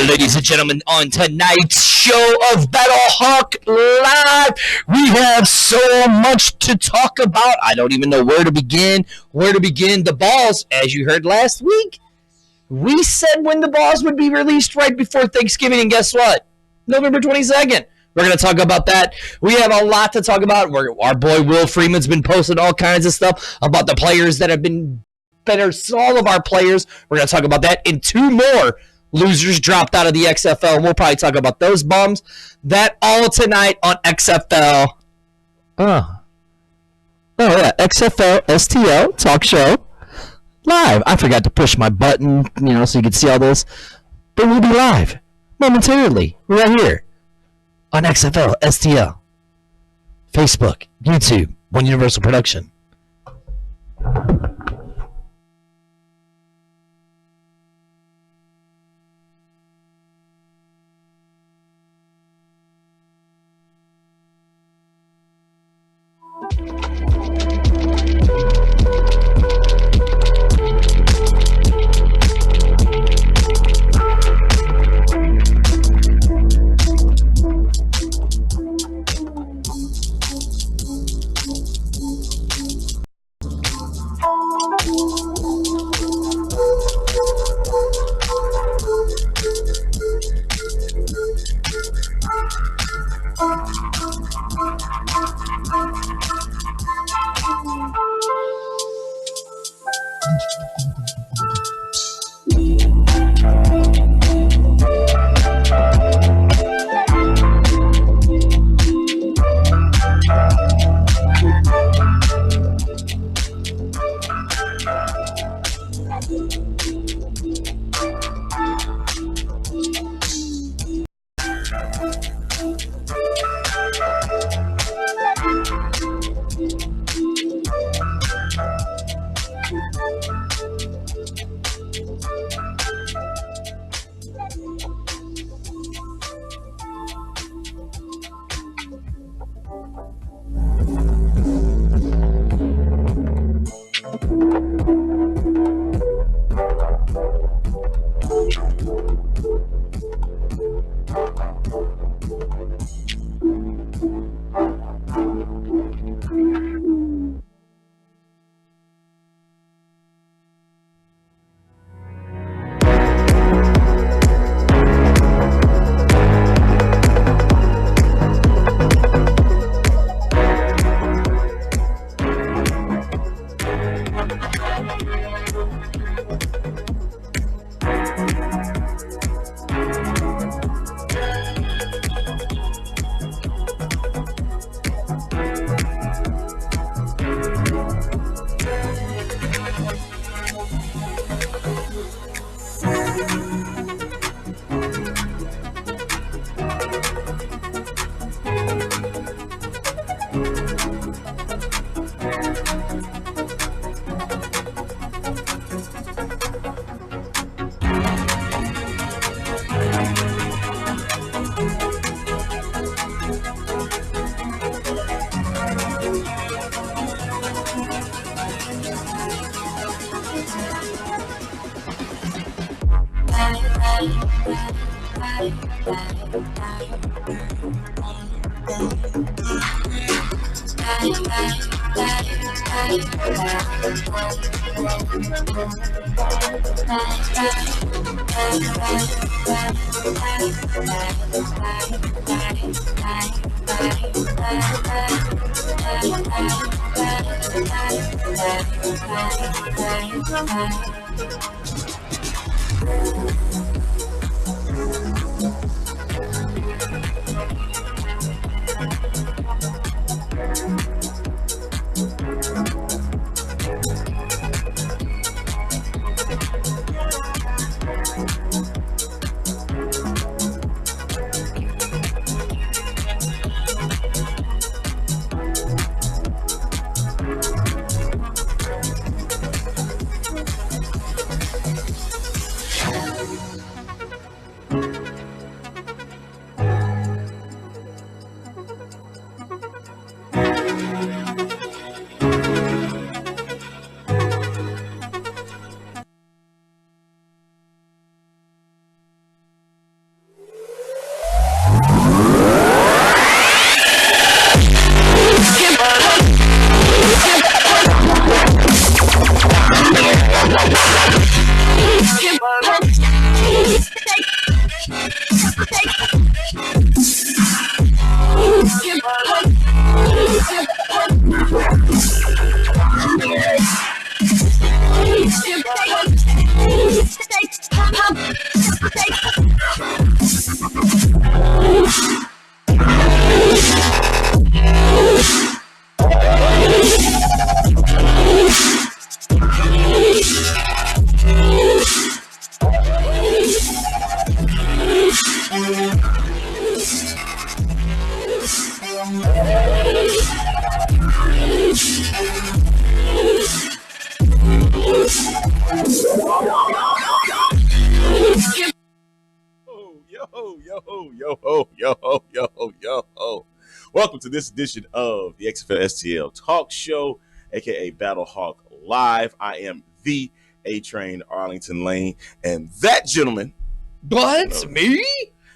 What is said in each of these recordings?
Ladies and gentlemen, on tonight's show of BattleHawk Live, we have so much to talk about. I don't even know where to begin. The balls, as you heard last week, we said when the balls would be released right before Thanksgiving, and guess what? November 22nd. We're going to talk about that. We have a lot to talk about. Our boy Will Freeman's been posting all kinds of stuff about the players that have been better. All of our players. We're going to talk about that. And two more losers dropped out of the XFL. We'll probably talk about those bums. That all tonight on XFL. Oh yeah, XFL STL Talk Show Live. I forgot to push my button, so you can see all this. But we'll be live momentarily right here on XFL STL. Facebook, YouTube, One Universal Production. welcome to this edition of the XFL STL Talk Show, aka BattleHawk Live. I am the A-Train Arlington Lane, and that gentleman. What? Me?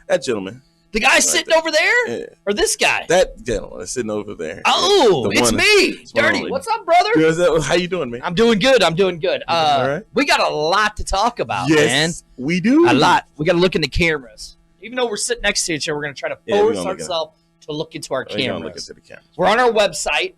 That gentleman. The guy sitting over there? Yeah. Or this guy? That gentleman is sitting over there. Oh, it's me. Dirty. What's up, brother? How you doing, man? I'm doing good. All right. We got a lot to talk about, yes, man. We do. A lot. We got to look in the cameras. Even though we're sitting next to each other, we're going to try to force ourselves to look into our cameras. Look into the cameras. We're on our website.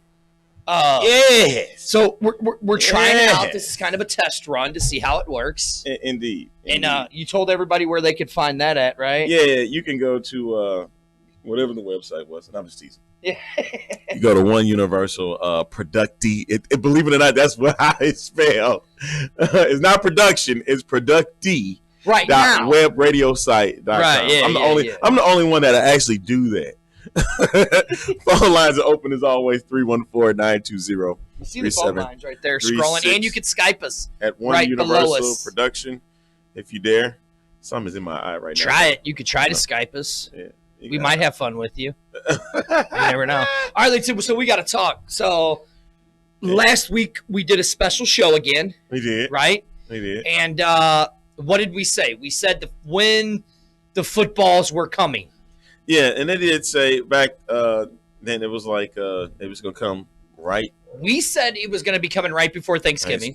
So we're trying it out. This is kind of a test run to see how it works. Indeed. And you told everybody where they could find that at, right? Yeah, you can go to whatever the website was, and I'm just teasing. Yeah. You go to One Universal Producti. Believe it or not, that's how it's spelled. It's not production, it's Producti. Right now. Webradiosite.com. Right, yeah, I'm the only one that actually do that. Phone lines are open as always, 314-920. You see the phone lines right there scrolling, and you can Skype us at One right Universal below us. Production, if you dare. Something's in my eye right now. Try it. You could try to Skype us. Yeah, we might have fun with you. You never know. All right, so we got to talk. So last week we did a special show again. We did. Right? We did. And what did we say? We said when the footballs were coming. Yeah, and they did say back then it was like it was going to come right. We said it was going to be coming right before Thanksgiving.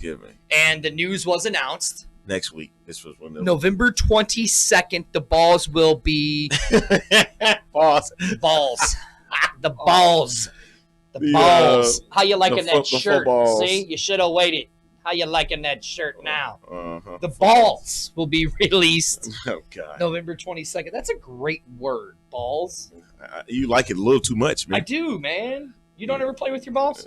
And the news was announced. Next week. This was when November 22nd, the balls will be balls. The balls. The balls. How you liking that shirt? See, you should have waited. How you liking that shirt now? The balls will be released. Oh God. November 22nd. That's a great word, balls. You like it a little too much, man. I do, man. You don't ever play with your balls?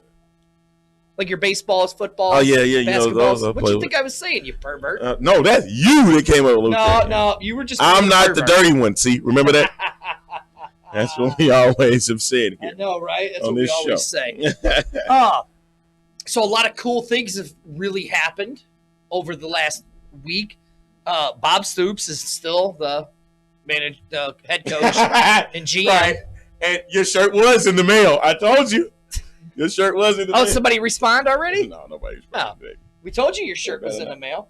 Like your baseballs, footballs, oh yeah, basketballs. You know those. What do you think I was saying, you pervert? No, that's you that came up with that. No, you were just. I'm not the dirty one. See, remember that? That's what we always have said here. I know, right? That's what we always say. So a lot of cool things have really happened over the last week. Bob Stoops is still the head coach and GM. Right. And your shirt was in the mail. I told you. Your shirt was in the mail. Oh, somebody respond already? No, nobody responded. No. We told you your shirt was in the mail.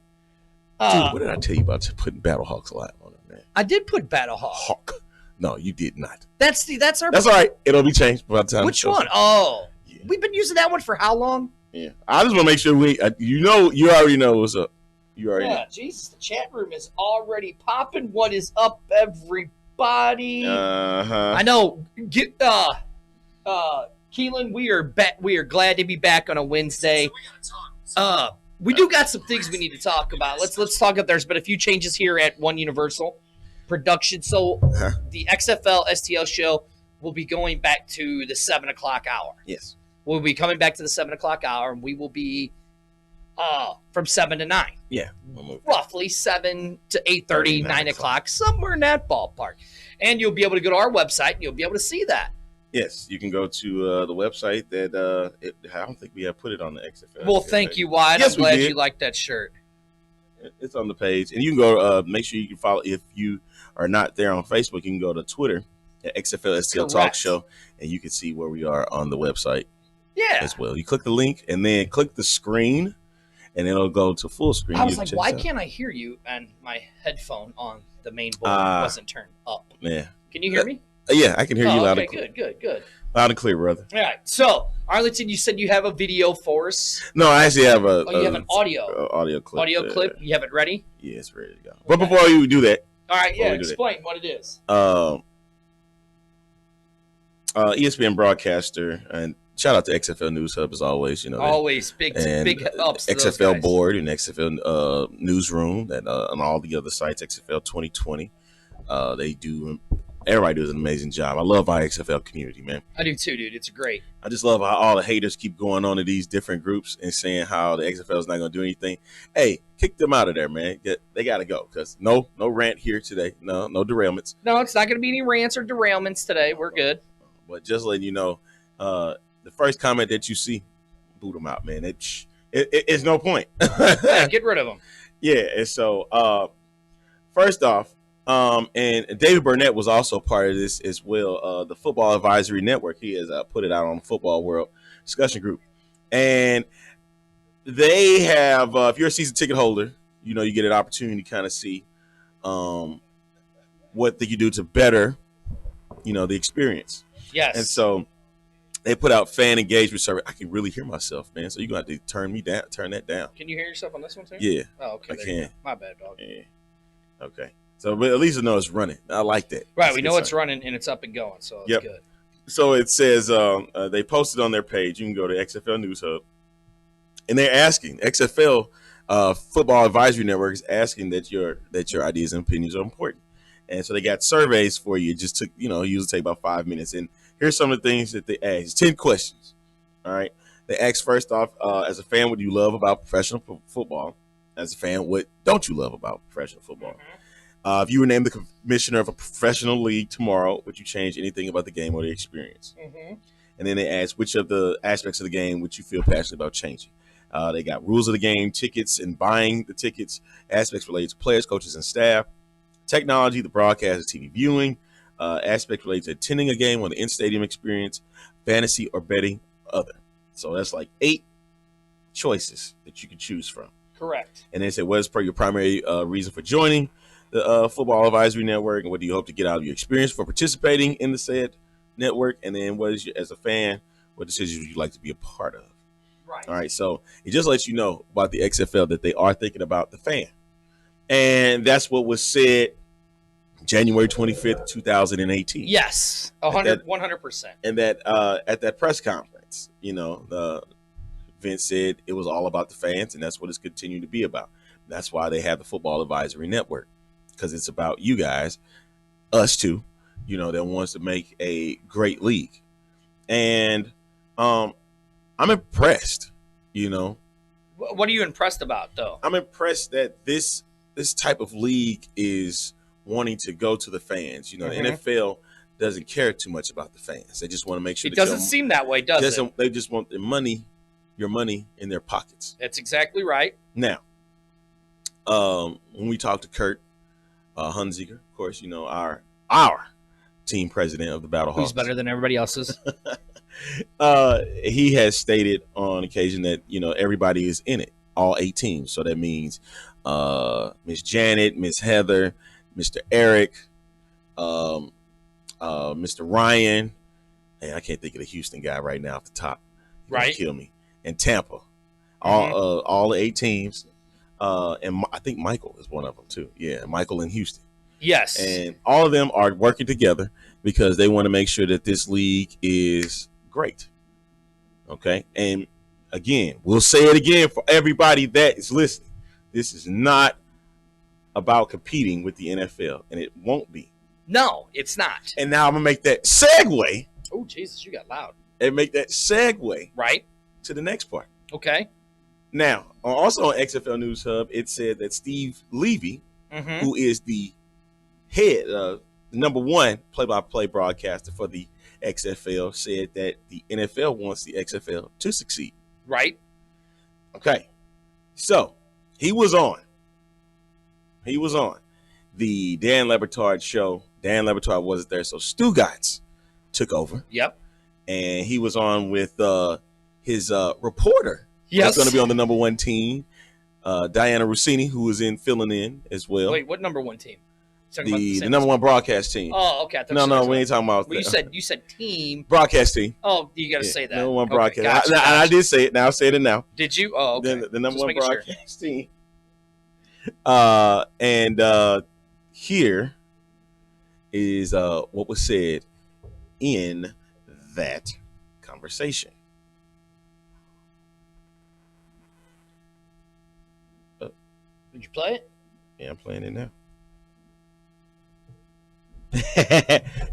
Dude, what did I tell you about putting BattleHawks Live on it, man? I did put BattleHawk. Hawk. No, you did not. That's our. That's all right. It'll be changed by the time. Which one? Oh, yeah. We've been using that one for how long? Yeah, I just want to make sure you already know what's up. You already know. Jesus, the chat room is already popping. What is up, everybody? I know. Keelan, we are glad to be back on a Wednesday. We do got some things we need to talk about. Let's talk about. There's been a few changes here at One Universal Production. So the XFL STL show will be going back to the 7 o'clock hour. Yes. We'll be coming back to the 7 o'clock hour, and we will be from 7 to 9. Yeah. Roughly 7 to 8:30, 9 o'clock, somewhere in that ballpark. And you'll be able to go to our website, and you'll be able to see that. Yes, you can go to the website that I don't think we have put it on the XFL. Well, thank you, Wyatt. Yes, I'm glad you like that shirt. It's on the page. And you can go make sure you can follow. If you are not there on Facebook, you can go to Twitter at XFL STL Talk Show, and you can see where we are on the website. Yeah. As well. You click the link and then click the screen, and it'll go to full screen. I was like, why can't I hear you? And my headphone on the main board wasn't turned up. Yeah. Can you hear me? Yeah, I can hear you loud and clear. Good. Loud and clear, brother. All right. So, Arlington, you said you have a video for us. No, I actually have you have an audio. Audio clip. Audio clip. You have it ready? Yeah, it's ready to go. But before you do that. All right, explain what it is. ESPN broadcaster, and shout out to XFL News Hub as always. You know, always big ups to XFL those guys. Board and XFL Newsroom, and all the other sites. XFL 2020. Everybody does an amazing job. I love our XFL community, man. I do too, dude. It's great. I just love how all the haters keep going on to these different groups and saying how the XFL is not going to do anything. Hey, kick them out of there, man. They got to go because no rant here today. No derailments. No, it's not going to be any rants or derailments today. We're good. But just letting you know, the first comment that you see, boot them out, man. It's no point. Yeah, get rid of them. Yeah, and so first off, And David Burnett was also part of this as well. The Football Advisory Network. He has put it out on the Football World discussion group, and they have. If you're a season ticket holder, you know you get an opportunity to kind of see what they can do to better, the experience. Yes. And so they put out fan engagement survey. I can really hear myself, man. So you're gonna have to turn that down. Can you hear yourself on this one too? Yeah. Oh, okay. I can. My bad, dog. Yeah. Okay. So, but at least I know it's running. I like that. Right. We know it's running and it's up and going, so it's good. So it says they posted on their page. You can go to XFL News Hub, and they're asking XFL Football Advisory Network is asking that your ideas and opinions are important. And so they got surveys for you. It just took, usually take about 5 minutes. And here's some of the things that they asked. 10 questions. All right. They asked first off, as a fan, what do you love about professional football? As a fan, what don't you love about professional football? Mm-hmm. If you were named the commissioner of a professional league tomorrow, would you change anything about the game or the experience? Mm-hmm. And then they asked, which of the aspects of the game would you feel passionate about changing? They got rules of the game, tickets and buying the tickets, aspects related to players, coaches, and staff, technology, the broadcast and TV viewing, aspects related to attending a game or the in-stadium experience, fantasy or betting, other. So that's like 8 choices that you can choose from. Correct. And they said, what is your primary reason for joining the Football Advisory Network, and what do you hope to get out of your experience for participating in the said network? And then what is as a fan, what decisions would you like to be a part of? Right. All right. So it just lets you know about the XFL that they are thinking about the fan. And that's what was said January 25th, 2018. Yes, 100%. And that at that press conference, Vince said it was all about the fans, and that's what it's continuing to be about. That's why they have the Football Advisory Network, because it's about you guys, us too, that wants to make a great league. And I'm impressed, What are you impressed about, though? I'm impressed that this type of league is wanting to go to the fans. The NFL doesn't care too much about the fans. They just want to make sure it doesn't seem that way, does it? They just want your money in their pockets. That's exactly right. Now, when we talked to Kurt Hunziker, of course, our team president of the BattleHawks. Who's better than everybody else's? He has stated on occasion that, everybody is in it, all 8 teams. So that means Miss Janet, Miss Heather, Mr. Eric, Mr. Ryan, and I can't think of the Houston guy right now off the top. Right. Kill me. And Tampa. All 8 teams. And I think Michael is one of them too. Yeah, Michael in Houston. Yes. And all of them are working together because they want to make sure that this league is great. Okay. And again, we'll say it again for everybody that is listening. This is not about competing with the NFL, and it won't be. No, it's not. And now I'm going to make that segue. Oh, Jesus, you got loud. And make that segue. Right. To the next part. Okay. Now, also on XFL News Hub, it said that Steve Levy, who is the head, number 1 play-by-play broadcaster for the XFL, said that the NFL wants the XFL to succeed. Right. Okay. So, he was on the Dan Lebertard show. Dan Lebertard wasn't there, so Stu Gotts took over. Yep. And he was on with his reporter. Yes. That's going to be on the number 1 team, Diana Rossini, who was filling in as well. Wait, what number 1 team? The number 1 broadcast team. Oh, okay. No, we ain't talking about that. You said team. Broadcast team. Oh, you got to say that. Number 1 broadcast. Gotcha. I did say it. Now I'll say it now. Did you? Oh, okay. The number 1 broadcast team. And here is what was said in that conversation. Did you play it? Yeah, I'm playing it now.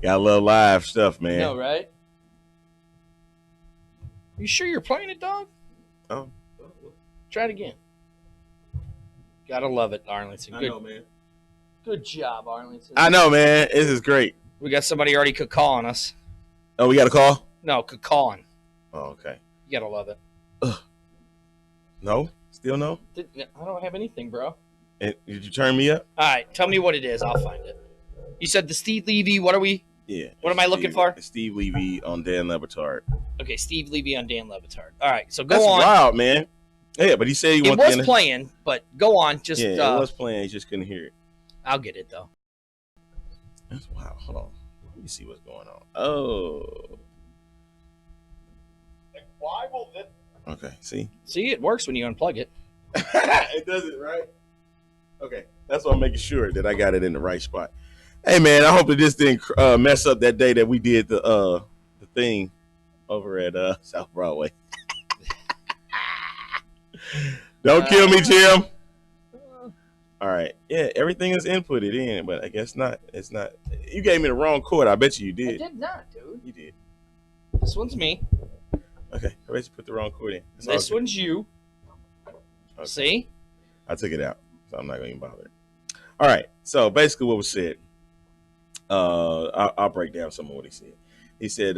Got a little live stuff, man. No, right? You sure you're playing it, dog? Oh. Try it again. Gotta love it, Arlington. I know, man. Good job, Arlington. I know, man. This is great. We got somebody already calling us. Oh, we got a call? No, calling. Oh, okay. You gotta love it. No? Still no? I don't have anything, bro. And did you turn me up? All right, tell me what it is. I'll find it. You said the Steve Levy. What are we? Yeah. What am I looking for? Steve Levy on Dan Le Batard. Okay, Steve Levy on Dan Le Batard. All right, so go That's on. wild, man. Yeah, but he said he It was playing, but go on. Just it was playing. He just couldn't hear it. I'll get it though. That's wild. Hold on. Let me see what's going on. Oh. Like, why will this? Okay. See, it works when you unplug it. it does it right. Okay, that's why I'm making sure that I got it in the right spot. Hey, man, I hope that this didn't mess up that day that we did the thing over at South Broadway. Don't kill me, Jim. All right. Yeah, everything is inputted in, but I guess not. It's not. You gave me the wrong chord. I bet you did. I did not, dude. You did. This one's me. Okay. I bet you put the wrong chord in. This one's you. Okay. See? I took it out, so I'm not going to even bother. All right. So basically what was said, I'll break down some of what he said. He said,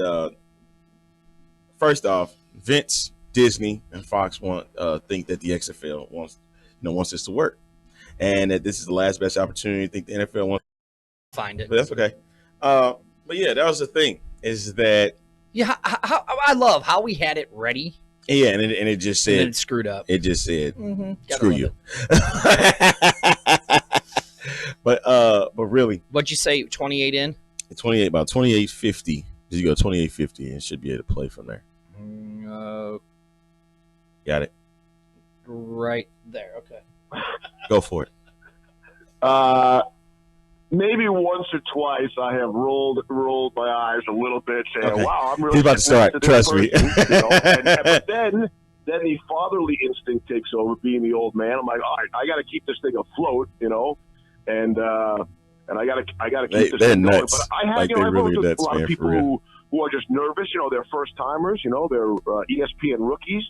first off, Vince, Disney, and Fox think that the XFL wants this to work, and that this is the last best opportunity. I think the NFL wants to find it, but that's okay. But yeah, that was the thing. Is that I love how we had it ready. Yeah, and it just said and it screwed up. It just said screw you. But really, what'd you say? 28 in? 28, about 28.50. You go 28.50 and should be able to play from there. Got it. Right there. Okay. Go for it. Maybe once or twice I have rolled my eyes a little bit, saying, okay. "Wow, I'm really." He's about to start. Trust me. But then the fatherly instinct takes over, being the old man. I'm like, all right, I got to keep this thing afloat, and I got to keep this thing going. But I have, I've worked with a lot of people who are just nervous. They're first timers. They're ESPN rookies.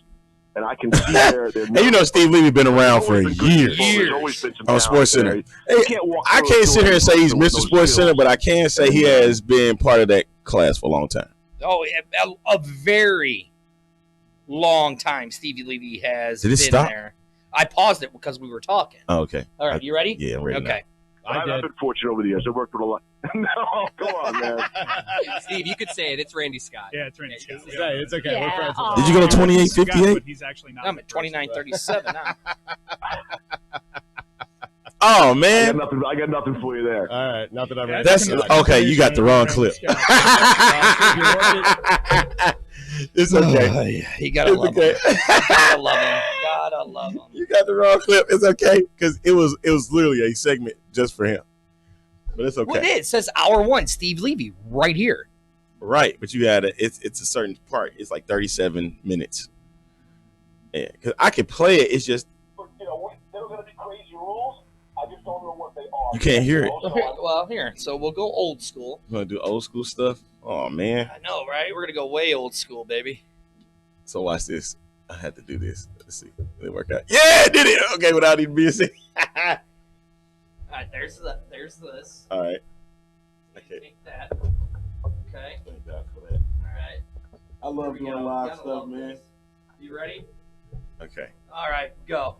And I can see their and Steve Levy been around for years. On Sports Center. I can't sit here and say he's Mr. Sports Center, but I can say he has been part of that class for a long time. Oh, a very long time Stevie Levy has been stop? There. I paused it because we were talking. Oh, okay. All right, you ready? Yeah, I'm ready. Okay. I've been fortunate over the years. I've worked with a lot. No, come on, man. Steve, you could say it. It's Randy Scott. Yeah, it's Randy Scott. It's okay. Yeah. We're friends. Did you go to 28.58? He's actually not. I'm at 29.37 now. Oh man, I got nothing for you there. All right, not that I'm ready. That's okay. You got the wrong clip. It's okay. You gotta love him. Gotta love him. Gotta love him. You got the wrong clip. It's okay because it was literally a segment just for him. But it's okay. Well, it says hour one, Steve Levy, right here. Right, but you had it's a certain part. It's like 37 minutes. Yeah, because I can play it. It's just there are going to be crazy rules. I just don't know what they are. You can't hear it. Well, here. So we'll go old school. You want to do old school stuff? Oh man, I know, right? We're gonna go way old school, baby. So watch this. I had to do this. Let's see. Did it work out? Yeah, it did it. Okay, without even being seen. All right, there's this. All right. Okay. Take that. Okay. Thank God for that. All right. I love doing live stuff, man. This. You ready? Okay. All right, go.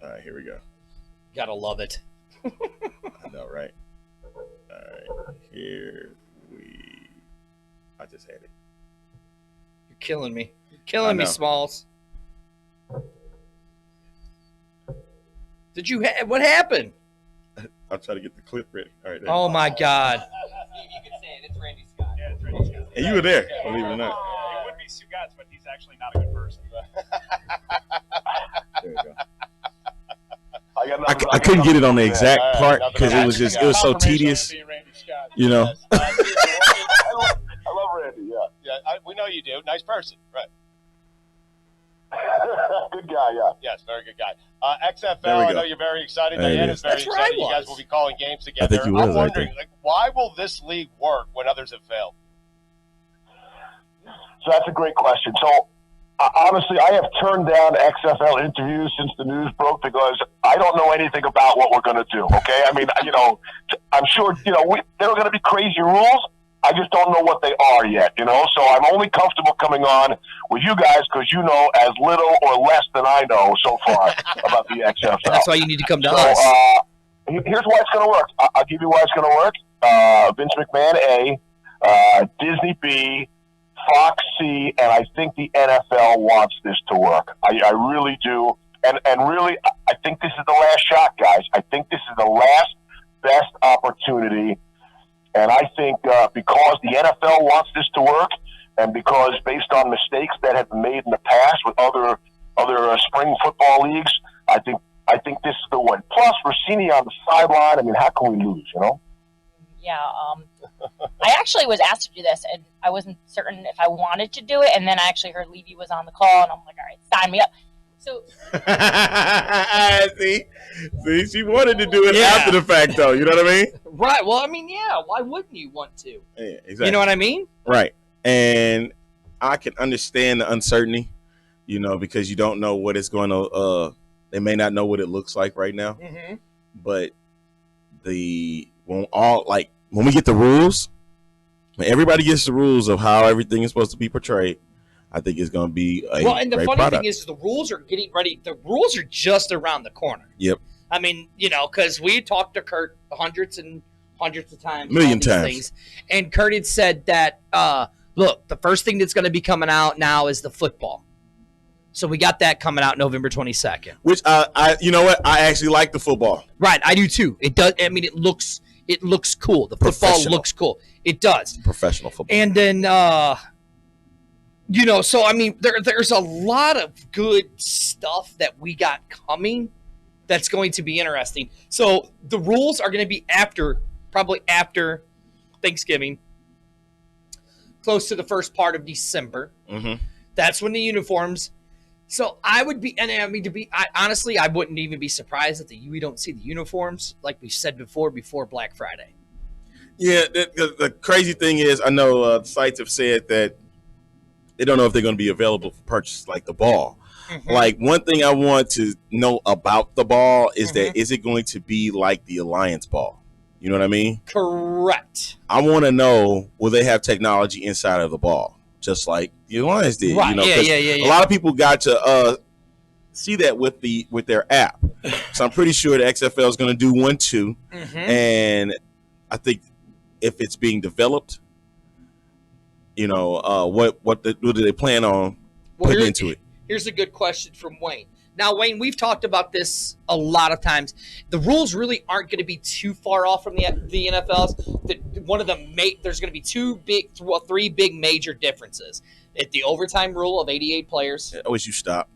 All right, here we go. Gotta love it. I know, right? All right, here I just had it. You're killing me. You're killing me, Smalls. Did you? What happened? I'll try to get the clip ready. All right. Oh my God. Steve, you could say it. It's Randy Scott. Yeah, it's Randy Scott. And you were there, believe it or not. It would be Sugatz, but he's actually not a good person. There you go. I couldn't get it on the exact part because it was so tedious. You know. I love Randy. Yeah, we know you do. Nice person, right? Good guy. Yeah. Yes, very good guy. XFL, I know you're very excited. Diana's very excited. You guys will be calling games together. I think he was, I'm wondering, why will this league work when others have failed? So that's a great question. So honestly, I have turned down XFL interviews since the news broke because I don't know anything about what we're going to do. Okay, I mean, I'm sure there are going to be crazy rules. I just don't know what they are yet, So I'm only comfortable coming on with you guys because you know as little or less than I know so far about the XFL. That's why you need to come to us. Here's why it's going to work. I'll give you why it's going to work. Vince McMahon A, Disney B, Fox C, and I think the NFL wants this to work. I really do. And really, I think this is the last shot, guys. I think this is the last best opportunity. And I think because the NFL wants this to work, and because based on mistakes that have been made in the past with other spring football leagues, I think this is the one. Plus, Rossini on the sideline. I mean, how can we lose? You know? Yeah. I actually was asked to do this, and I wasn't certain if I wanted to do it. And then I actually heard Levy was on the call, and I'm like, all right, sign me up. So see, she wanted to do it after the fact, though. You know what I mean? Right. Well, I mean, yeah. Why wouldn't you want to? Yeah, exactly. You know what I mean? Right. And I can understand the uncertainty, you know, because you don't know what it's going to. They may not know what it looks like right now. Mm-hmm. But when we get the rules, when everybody gets the rules of how everything is supposed to be portrayed, I think it's going to be a well. And the great funny product. thing is, the rules are getting ready. The rules are just around the corner. Yep. I mean, you know, because we talked to Kurt hundreds and hundreds of times, Million about these times. things, and Kurt had said that, look, the first thing that's going to be coming out now is the football. So we got that coming out November 22nd. Which you know what? I actually like the football. Right, I do too. It does. I mean, it looks cool. The football looks cool. It does. Professional football. And then, you know, so I mean, there's a lot of good stuff that we got coming that's going to be interesting. So the rules are going to be probably after Thanksgiving, close to the first part of December. Mm-hmm. That's when the uniforms. So I would be, and I mean, honestly, I wouldn't even be surprised if we don't see the uniforms, like we said before Black Friday. Yeah, the crazy thing is, I know sites have said that they don't know if they're going to be available for purchase, like the ball. Mm-hmm. Like, one thing I want to know about the ball is that is it going to be like the Alliance ball? You know what I mean? Correct. I want to know, will they have technology inside of the ball, just like the Alliance did? Right. You know, Yeah. A lot of people got to see that with their app. So I'm pretty sure the XFL is going to do one too. Mm-hmm. And I think if it's being developed, you know, what do they plan on putting into it? Here's a good question from Wayne. Now, Wayne, we've talked about this a lot of times. The rules really aren't going to be too far off from the NFL's. There's going to be three big major differences. At the overtime rule of 88 players. I wish you stopped.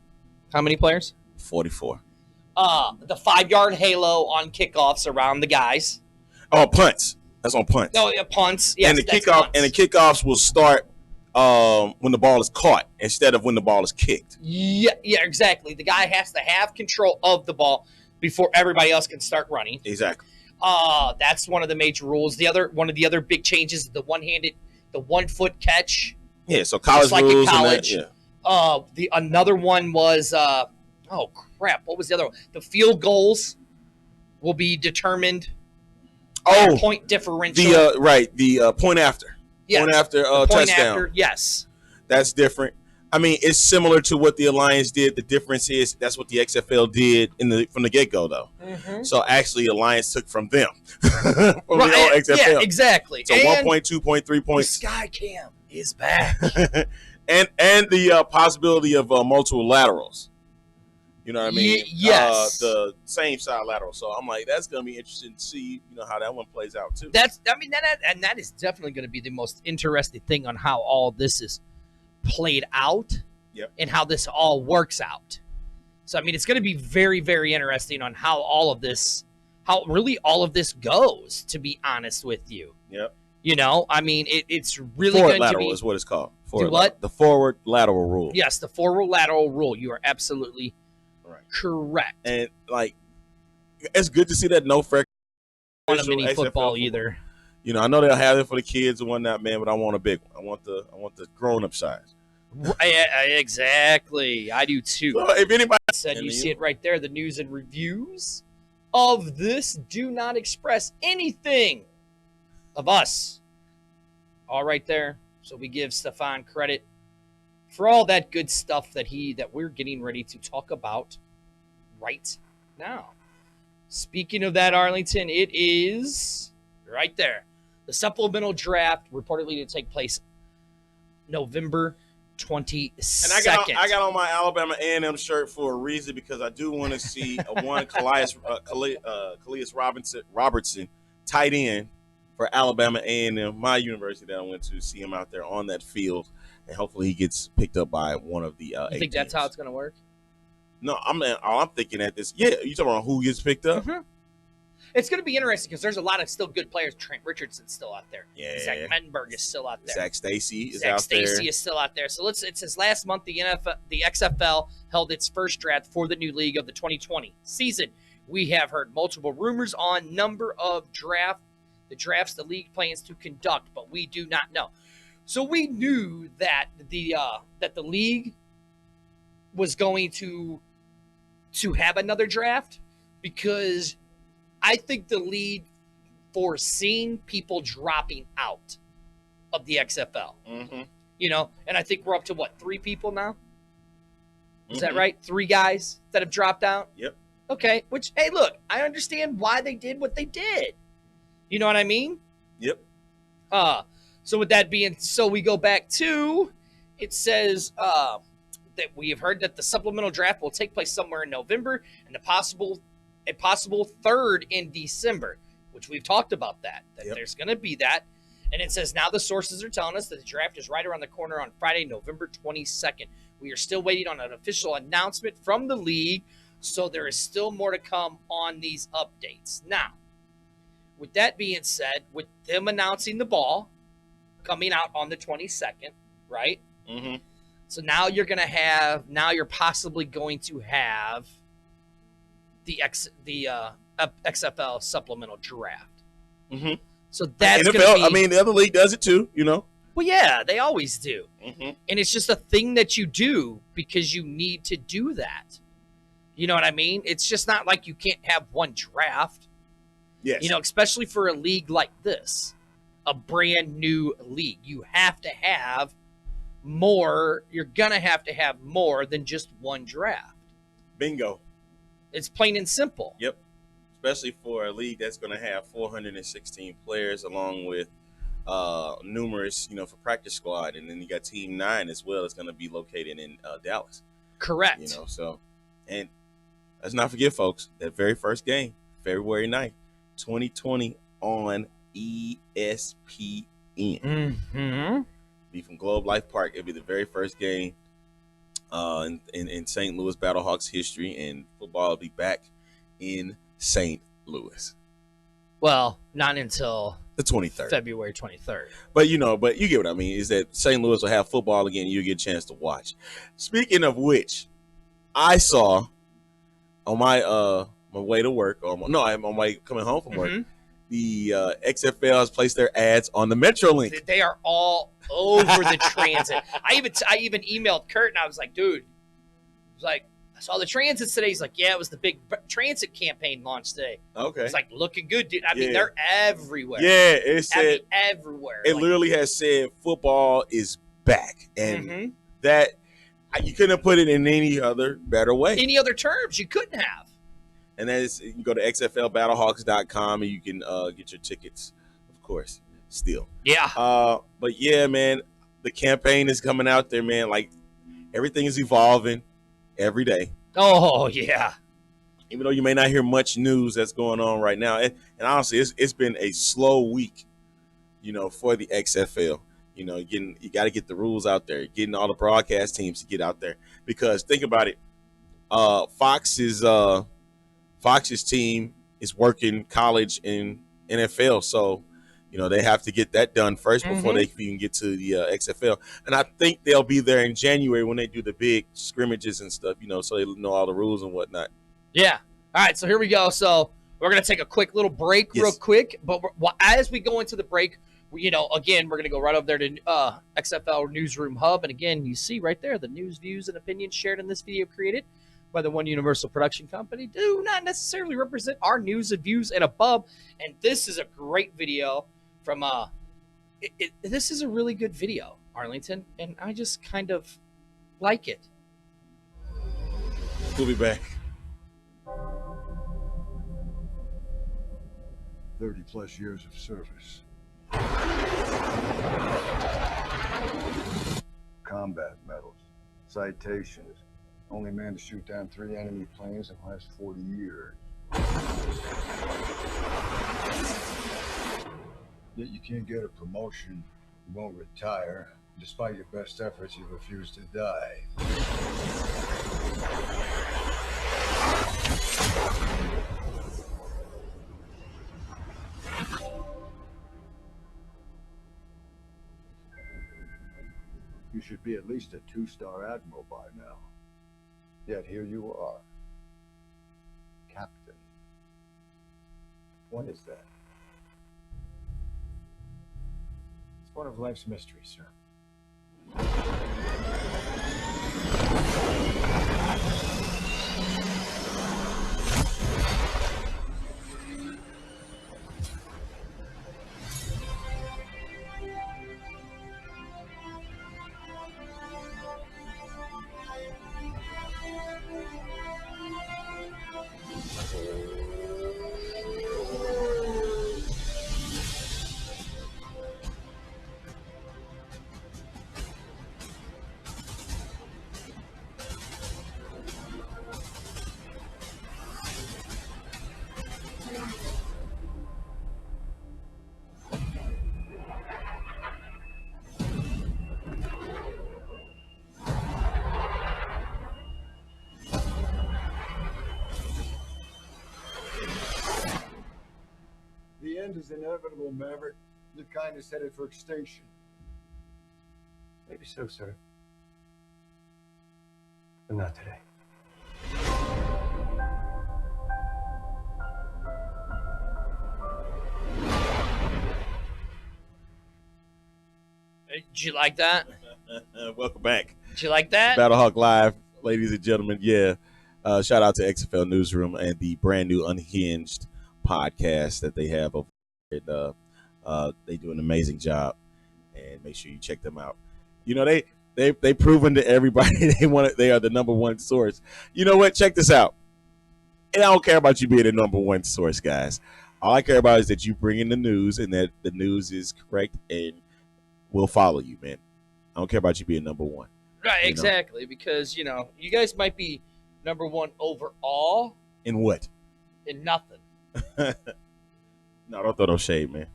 How many players? 44. The 5-yard halo on kickoffs around the guys. Oh, punts. That's on punts. No, punts. Yes, and the kickoffs will start when the ball is caught instead of when the ball is kicked. Yeah, exactly. The guy has to have control of the ball before everybody else can start running. Exactly. That's one of the major rules. One of the other big changes is the 1-foot catch. Yeah, so college like rules in college. and that, yeah. Another one was oh crap, what was the other one? The field goals will be determined by a point differential. The point after. Yes. Point after touchdown. Yes. That's different. I mean, it's similar to what the Alliance did. The difference is that's what the XFL did from the get-go, though. Mm-hmm. So actually, Alliance took from them. from the old XFL. Yeah, exactly. So 1 point, 2.3 points. The Sky Cam is back. and the possibility of multiple laterals. You know what I mean? Yes. The same side lateral. So I'm like, that's going to be interesting to see, you know, how that one plays out too. That is definitely going to be the most interesting thing on how all this is played out. Yep. And how this all works out. So I mean, it's going to be very, very interesting on how really all of this goes, to be honest with you. Yep. You know, I mean, it's really forward going lateral to be is what it's called. What? The forward lateral rule. Yes, the forward lateral rule. You are absolutely correct. And like, it's good to see that no fresh want a mini football either. You know, I know they'll have it for the kids and whatnot, man, but I want a big one. I want the grown up size. Exactly, I do too. So if anybody said, you see it right there. The news and reviews of this do not express anything of us. All right there. So we give Stefan credit for all that good stuff that we're getting ready to talk about right now. Speaking of that, Arlington, it is right there. The supplemental draft reportedly to take place November 22nd. And I got on my Alabama A&M shirt for a reason, because I do want to see Calais Robertson, tight end for Alabama A&M, my university that I went to, see him out there on that field, and hopefully he gets picked up by one of the. You think that's how it's going to work? No, I'm thinking at this. Yeah, you talking about who gets picked up? Mm-hmm. It's going to be interesting because there's a lot of still good players. Trent Richardson's still out there. Yeah. Zach Mettenberg is still out there. Zach Stacy is Zach out there. Stacy is still out there. So it says last month the XFL held its first draft for the new league of the 2020 season. We have heard multiple rumors on number of the drafts the league plans to conduct, but we do not know. So we knew that the league was going to have another draft, because I think the league foreseen people dropping out of the XFL. Mm-hmm. And I think we're up to 3 people now? Is that right? 3 guys that have dropped out? Yep. Okay, which, hey, look, I understand why they did what they did. You know what I mean? Yep. So with that being, so we go back to, it says that we have heard that the supplemental draft will take place somewhere in November, and a possible third in December, which we've talked about that Yep. There's going to be that. And it says now the sources are telling us that the draft is right around the corner on Friday, November 22nd. We are still waiting on an official announcement from the league, so there is still more to come on these updates. Now, with that being said, with them announcing the ball coming out on the 22nd, right? Mm-hmm. So now you're possibly going to have the XFL supplemental draft. Mm-hmm. So that's NFL, going to be. I mean, the other league does it too. Well, yeah, they always do, Mm-hmm. and it's just a thing that you do because you need to do that. You know what I mean? It's just not like you can't have one draft. Yes. Especially for a league like this, a brand new league, you have to have more. You're gonna have to have more than just one draft. Bingo. It's plain and simple. Yep. Especially for a league that's going to have 416 players, along with numerous, for practice squad, and then you got Team 9 as well. It's going to be located in Dallas. Correct. And let's not forget, folks, that very first game, February 9th, 2020, on ESPN. Mm-hmm. Be from Globe Life Park. It'll be the very first game in St. Louis BattleHawks history, and football will be back in St. Louis. Well, not until the 23rd, February 23rd. But you get what I mean. Is that St. Louis will have football again? You get a chance to watch. Speaking of which, I saw on my way to work, I'm on my way coming home from work. The XFL has placed their ads on the Metrolink. They are all over the transit. I even emailed Kurt, and I was like, dude, I saw the transits today. He's like, yeah, it was the big transit campaign launch today. Okay. It's like looking good, dude. I mean, they're everywhere. Yeah, it said everywhere. It literally has said football is back, and that you couldn't have put it in any other better way. Any other terms you couldn't have. And that is, you can go to xflbattlehawks.com and you can get your tickets, of course, still. Yeah. But yeah, man, the campaign is coming out there, man. Like, everything is evolving every day. Oh, yeah. Even though you may not hear much news that's going on right now. And honestly, it's been a slow week, for the XFL. You got to get the rules out there, getting all the broadcast teams to get out there. Because think about it, Fox's team is working college and NFL, so they have to get that done first before they can get to the XFL. And I think they'll be there in January when they do the big scrimmages and stuff, so they know all the rules and whatnot. Yeah. All right, so here we go. So we're gonna take a quick little break, real quick. But as we go into the break, again, we're gonna go right over there to XFL Newsroom Hub, and again, you see right there the news, views, and opinions shared in this video created by the One Universal Production Company do not necessarily represent our news and views and above. And this is a great video from this is a really good video, Arlington, and I just kind of like it. We'll be back. 30+ years of service. Combat medals, citations. Only man to shoot down 3 enemy planes in the last 40 years. Yet you can't get a promotion, you won't retire. Despite your best efforts, you refuse to die. You should be at least a 2-star admiral by now. Yet here you are. Captain. What is that? It's one of life's mysteries, sir. The end is inevitable, Maverick. Your kind is headed for extinction. Maybe so, sir. But not today. Did you like that? Welcome back. Did you like that? BattleHawk Live, ladies and gentlemen. Yeah. Shout out to XFL Newsroom and the brand new Unhinged podcast that they have over there. They do an amazing job, and make sure you check them out. You know, they proven to everybody they are the number one source. You know what? Check this out. And I don't care about you being the number one source, guys. All I care about is that you bring in the news and that the news is correct and we'll follow you, man. I don't care about you being number one. Right, exactly. Because, you guys might be number one overall. In what? In nothing. No, don't throw no shade, man.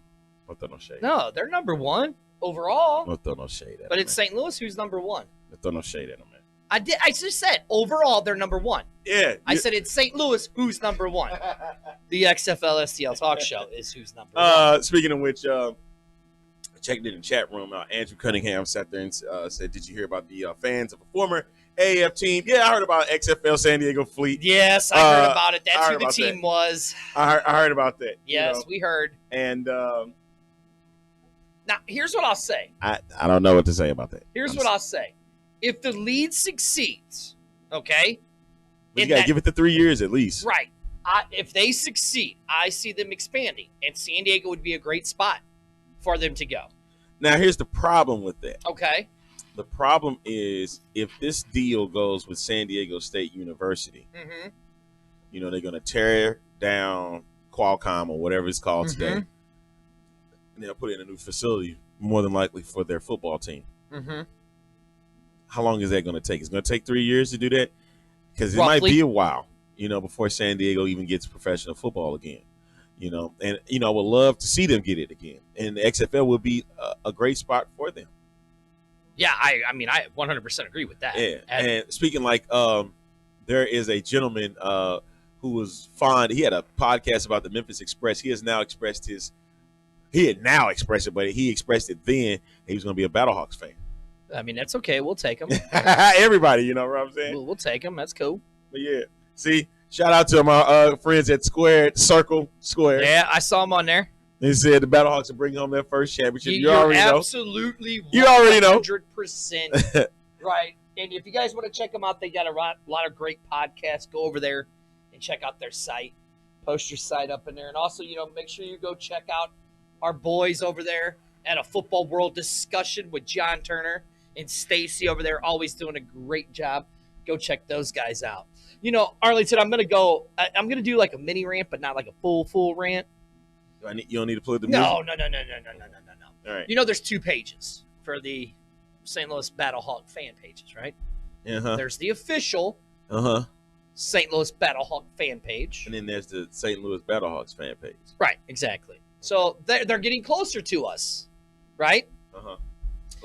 Don't throw no shade. No, they're number one overall. Don't throw no shade at But them, it's man. St. Louis who's number one. Don't throw no shade at them, man. I just said overall they're number one. Yeah. I said it's St. Louis who's number one. The XFL STL Talk Show is who's number one. Speaking of which, I checked in the chat room. Andrew Cunningham sat there and said, "Did you hear about the fans of a former AAF team?" Yeah, I heard about XFL San Diego Fleet. Yes, I heard about it. That's who the team was. I heard about that. Yes, we heard. And now, here's what I'll say. I don't know what to say about that. Here's what I'll say. If the lead succeeds, okay? But you got to give it the 3 years at least. Right. If they succeed, I see them expanding, and San Diego would be a great spot for them to go. Now, here's the problem with that. Okay. The problem is if this deal goes with San Diego State University, Mm-hmm. they're going to tear down Qualcomm or whatever it's called today, and they'll put in a new facility, more than likely for their football team. Mm-hmm. How long is that going to take? It's going to take 3 years to do that? Because it Roughly. might be a while, before San Diego even gets professional football again. And I would love to see them get it again. And the XFL would be a great spot for them. Yeah, I 100% agree with that. Yeah. And speaking there is a gentleman who was fond. He had a podcast about the Memphis Express. He had now expressed it, but he expressed it then. He was going to be a BattleHawks fan. That's okay. We'll take them. Everybody, you know what I'm saying? We'll take them. That's cool. But yeah, see, shout out to my friends at Circle Square. Yeah, I saw them on there. They said the BattleHawks will bring home their first championship. You You're already know. absolutely 100% You already know. right. And if you guys want to check them out, they got a lot of great podcasts. Go over there and check out their site. Post your site up in there. And also, make sure you go check out our boys over there at a Football World Discussion with John Turner and Stacy over there, always doing a great job. Go check those guys out. Arlington, I'm going to do like a mini rant, but not like a full rant. You don't need to pull the No. All right. You know, there's 2 pages for the St. Louis BattleHawk fan pages, right? Uh-huh. There's the official St. Louis BattleHawk fan page. And then there's the St. Louis BattleHawks fan page. Right, exactly. So they're getting closer to us, right? So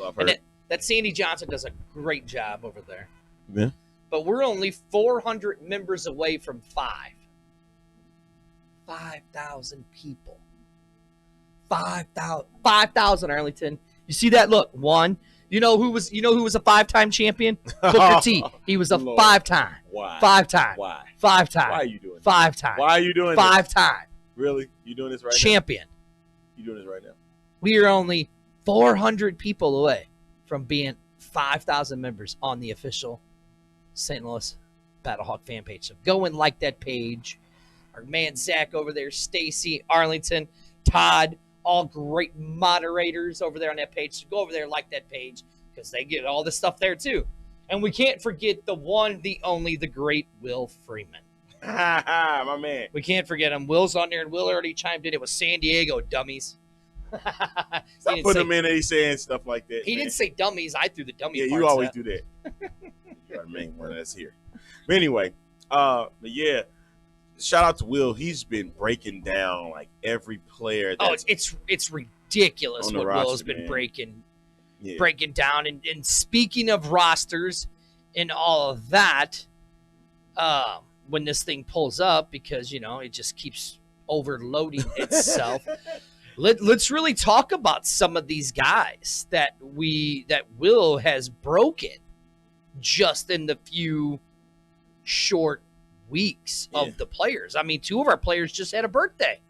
I've heard. And that Sandy Johnson does a great job over there. Yeah. But we're only 400 members away from 5,000 people. 5,000 Arlington. You see that? Look, 1. You know who was a 5-time champion? Booker T. He was a Lord. 5-time. Why? 5-time. Why? 5-time. Why are you doing 5-time. Why are you doing 5-time. Really? You doing this right champion. now? You doing this right now? We are only 400 people away from being 5,000 members on the official St. Louis BattleHawk fan page. So go and like that page. Our man Zach over there, Stacy, Arlington, Todd, all great moderators over there on that page. So go over there and like that page because they get all this stuff there too. And we can't forget the one, the only, the great Will Freeman. My man. We can't forget him. Will's on there, and Will already chimed in. It was San Diego, dummies. Stop putting him in and he's saying stuff like that. He didn't say dummies. I threw the dummy. Yeah, you always do that. You're the main one that's here. But anyway, but yeah, shout out to Will. He's been breaking down like every player. It's ridiculous what roster, Will's been man. breaking down. And speaking of rosters and all of that, when this thing pulls up, because it just keeps overloading itself. Let's really talk about some of these guys that Will has broken just in the few short weeks of the players. I mean, 2 of our players just had a birthday.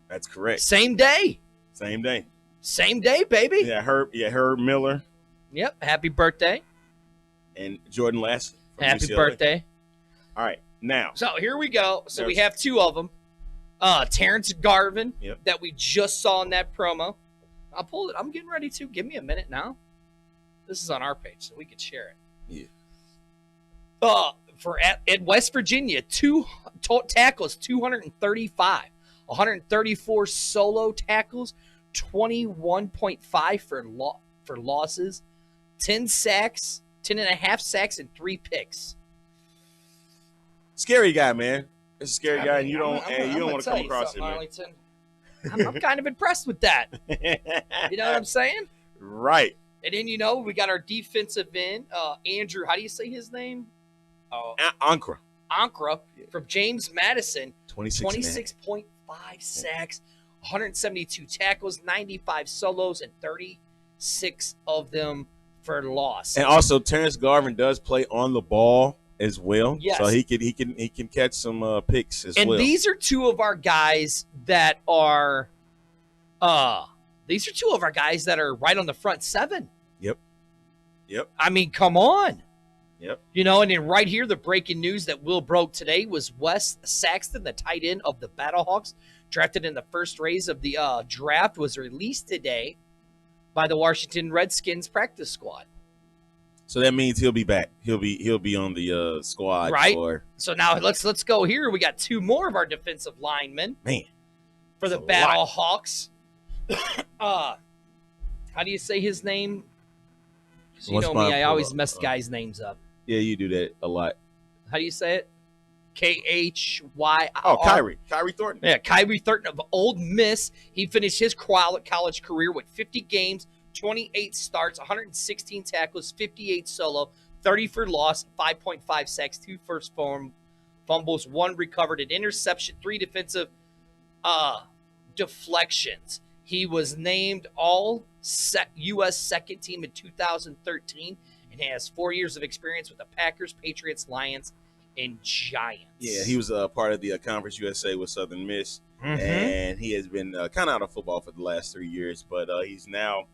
That's correct. Same day. Same day. Same day, baby. Yeah, Herb Miller. Yep. Happy birthday. And Jordan Lass. Happy UCLA. birthday. All right. Now. So here we go. So we have 2 of them. Terrence Garvin that we just saw in that promo. I'll pull it. I'm getting ready to. Give me a minute now. This is on our page, so we can share it. Yeah. At West Virginia, 2 tackles, 235, 134 solo tackles, 21.5 for losses, 10 sacks, 10.5 sacks, and 3 picks. Scary guy, man. It's a scary guy, and you don't want to come across him, man. I'm kind of impressed with that. You know what I'm saying? Right. And then, we got our defensive end, Andrew. How do you say his name? Ankra from James Madison. 26.5 sacks, 172 tackles, 95 solos, and 36 of them for loss. And also, Terrence Garvin does play on the ball as well. Yes. So he can catch some picks as well. And these are 2 of our guys that are right on the front 7. Yep. I mean, come on. Yep. And then right here, the breaking news that Will broke today was Wes Saxton, the tight end of the BattleHawks, drafted in the first raise of the draft, was released today by the Washington Redskins practice squad. So that means he'll be back. He'll be on the squad. Right. So now let's go here. We got 2 more of our defensive linemen. Man. For the BattleHawks. How do you say his name? You know me, I always mess guys' names up. Yeah, you do that a lot. How do you say it? Khyr. Oh, Kyrie Thornton. Yeah, Kyrie Thornton of Ole Miss. He finished his college career with 50 games, 28 starts, 116 tackles, 58 solo, 30 for loss, 5.5 sacks, 2 first fumbles, 1 recovered, an interception, 3 defensive deflections. He was named all U.S. second team in 2013 and has 4 years of experience with the Packers, Patriots, Lions, and Giants. Yeah, he was part of the Conference USA with Southern Miss, and he has been kind of out of football for the last 3 years, but he's now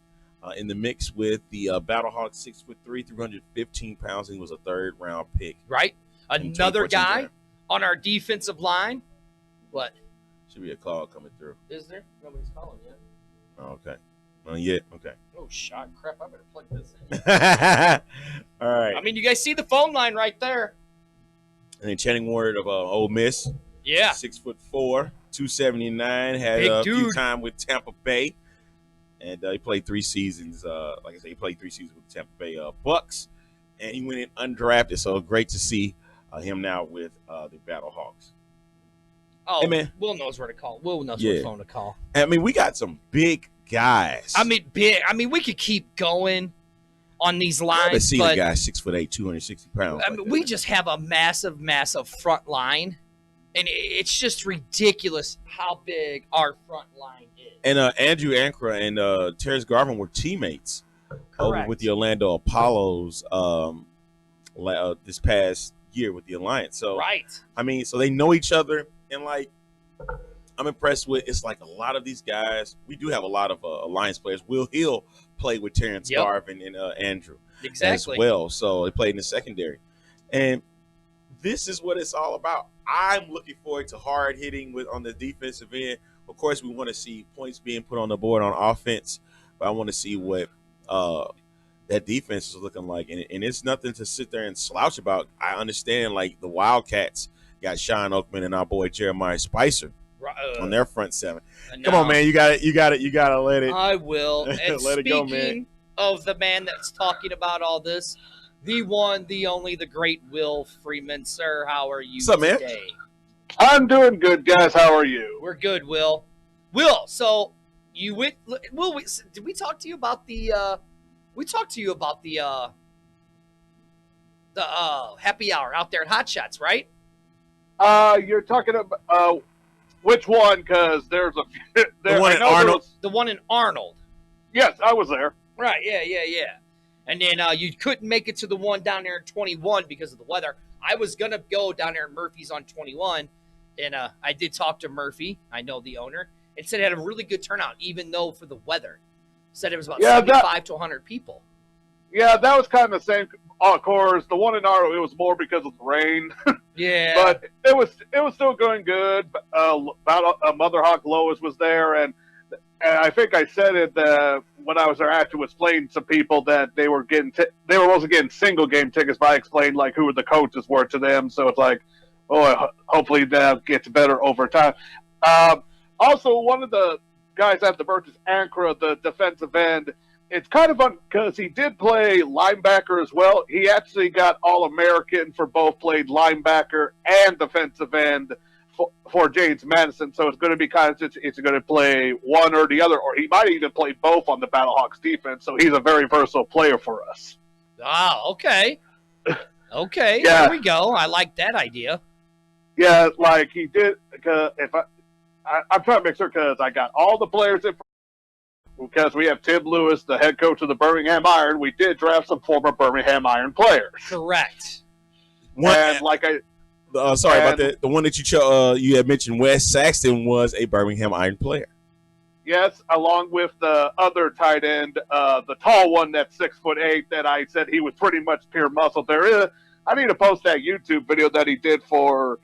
in the mix with the BattleHawks, 6'3", 315 pounds. He was a 3rd-round pick. Right. Another guy on our defensive line. What? Should be a call coming through. Is there? Nobody's calling yet. Oh, okay. Yeah, okay. Oh, shot. Crap, I better plug this in. All right. I mean, you guys see the phone line right there. And then Channing Ward of Ole Miss. Yeah. 6'4", 279. Had Big a few dude. time with Tampa Bay. and he played 3 seasons. Like I said, he played 3 seasons with the Tampa Bay Bucks, and he went in undrafted. So great to see him now with the BattleHawks. Oh, hey, man. Will knows where to call. Will knows what phone to call. I mean, we got some big guys. I mean, big. I mean, we could keep going on these lines. Let's see the guy 6'8", 260 pounds. I mean, we just have a massive, massive front line, and it's just ridiculous how big our front line is. And Andrew Ankara and Terrence Garvin were teammates over with the Orlando Apollos this past year with the Alliance. So, I mean, so they know each other, and like, I'm impressed with. It's like a lot of these guys. We do have a lot of Alliance players. Will Hill played with Terrence Garvin and Andrew as well. So they played in the secondary, and this is what it's all about. I'm looking forward to hard hitting on the defensive end. Of course, we want to see points being put on the board on offense, but I want to see what that defense is looking like, and it's nothing to sit there and slouch about. I understand, like, the Wildcats got Sean Oakman and our boy Jeremiah Spicer on their front seven. Come on, man, you got to let it. I will. And let it go, man. Speaking of the man that's talking about all this, the one, the only, the great Will Freeman, sir. How are you today? Man? I'm doing good, guys. How are you? We're good, Will. Will, so you went. Will, did we talk to you about the? We talked to you about the happy hour out there at Hot Shots, right? You're talking about which one? Because there's a few. The one in Arnold. The one in Arnold. Yes, I was there. Right. Yeah. And then you couldn't make it to the one down there in 21 because of the weather. I was gonna go down there in Murphy's on 21, and I did talk to Murphy. I know the owner. It said it had a really good turnout, even though for the weather. Said it was about 75 to 100 people. Yeah, that was kind of the same. Of course, the one in Arnold, it was more because of the rain. Yeah, but it was still going good. Mother Hawk Lois was there, and I think I said it when I was there. Actually, was explaining to some people that they were also getting single game tickets. But I explained like who the coaches were to them, so it's like, hopefully that gets better over time. Also, one of the guys at the Birch is Ankara, the defensive end. It's kind of fun because he did play linebacker as well. He actually got All-American for both played linebacker and defensive end for James Madison. So it's going to be kind of, it's going to play one or the other, or he might even play both on the BattleHawks defense. So he's a very versatile player for us. Ah, okay. Okay, yeah. There we go. I like that idea. Yeah, like he did. I'm trying to make sure because I got all the players in. Because we have Tim Lewis, the head coach of the Birmingham Iron, we did draft some former Birmingham Iron players. Correct. Sorry about that. The one that you had mentioned, Wes Saxton, was a Birmingham Iron player. Yes, along with the other tight end, the tall one that's 6'8", that I said he was pretty much pure muscle. I need to post that YouTube video that he did for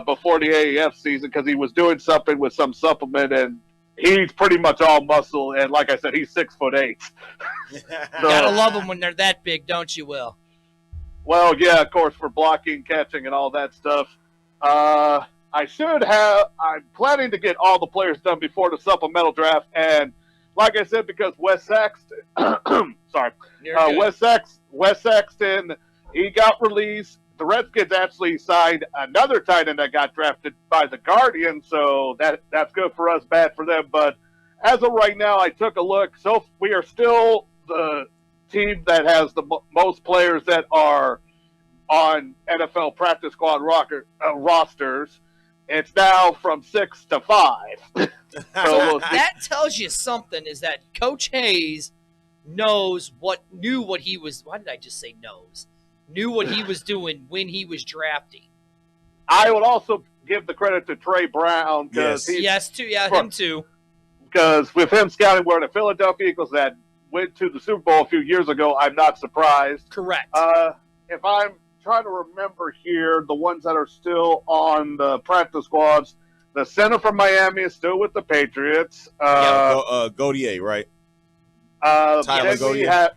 before the AAF season because he was doing something with some supplement and. He's pretty much all muscle, and like I said, he's 6'8". So, gotta love them when they're that big, don't you, Will? Well, yeah, of course, for blocking, catching, and all that stuff. I'm planning to get all the players done before the supplemental draft, and like I said, because Wes Saxton, Wes Saxton, he got released. The Redskins actually signed another tight end that got drafted by the Guardians, so that's good for us, bad for them. But as of right now, I took a look. So we are still the team that has the most players that are on NFL practice squad rosters. It's now from 6 to 5. That tells you something, is that Coach Hayes knew what he was. Why did I just say knows? Knew what he was doing when he was drafting. I would also give the credit to Trey Brown. Him too. Because with him scouting where the Philadelphia Eagles that went to the Super Bowl a few years ago, I'm not surprised. Correct. If I'm trying to remember here, the ones that are still on the practice squads, the center from Miami is still with the Patriots. Gautier, right? Tyler Gautier.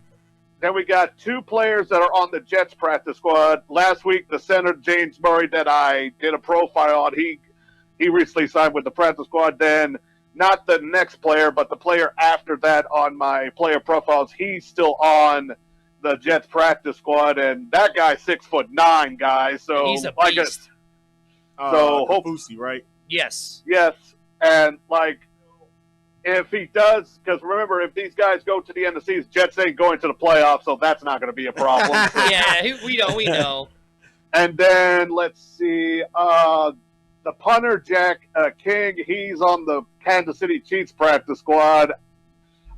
Then we got 2 players that are on the Jets practice squad. Last week, the center, James Murray, that I did a profile on, he recently signed with the practice squad. Then not the next player, but the player after that on my player profiles, he's still on the Jets practice squad, and that guy's 6'9", guys. So he's a like beast. Kafusi, right? Yes. Yes, and like if he does, because remember, if these guys go to the end of the season, Jets ain't going to the playoffs, so that's not going to be a problem. Yeah, we know. And then let's see, the punter Jack King, he's on the Kansas City Chiefs practice squad.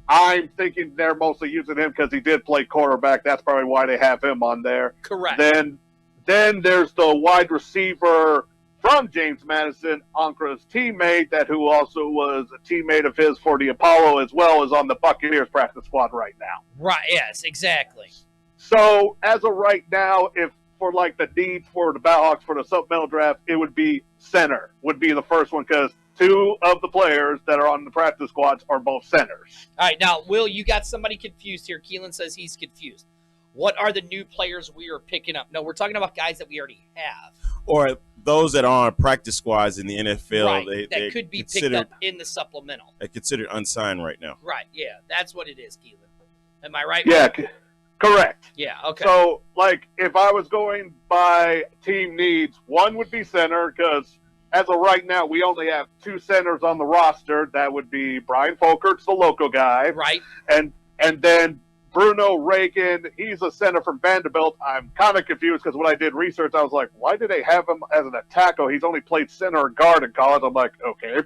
I'm thinking they're mostly using him because he did play quarterback. That's probably why they have him on there. Correct. Then there's the wide receiver from James Madison, Ankara's teammate, who also was a teammate of his for the Apollo, as well as on the Buccaneers practice squad right now. Right. Yes. Exactly. So as of right now, if for like the needs for the BattleHawks for the supplemental draft, it would be center would be the first one because 2 of the players that are on the practice squads are both centers. All right. Now, Will, you got somebody confused here. Keelan says he's confused. What are the new players we are picking up? No, we're talking about guys that we already have. Or those that are on practice squads in the NFL. Right. That could be picked up in the supplemental. They're considered unsigned right now. Right. Yeah. That's what it is, Keelan. Am I right? Yeah. Correct. Yeah, okay. So, like, if I was going by team needs, one would be center, because as of right now, we only have 2 centers on the roster. That would be Brian Folkerts, the local guy. Right. And then Bruno Reagan, he's a center from Vanderbilt. I'm kind of confused because when I did research, I was like, why did they have him as an attacker? He's only played center or guard in college. I'm like, okay.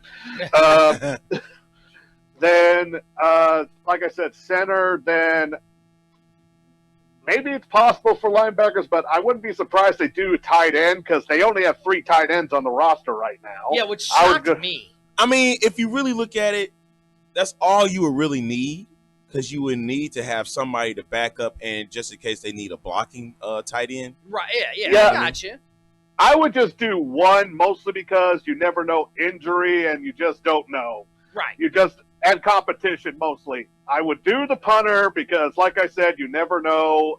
Then, like I said, center, then maybe it's possible for linebackers, but I wouldn't be surprised they do tight end because they only have 3 tight ends on the roster right now. Yeah, which shocked me. I mean, if you really look at it, that's all you would really need, because you would need to have somebody to back up and just in case they need a blocking tight end. Right, yeah, I got you. I would just do one, mostly because you never know injury and you just don't know. Right. And competition mostly. I would do the punter because, like I said, you never know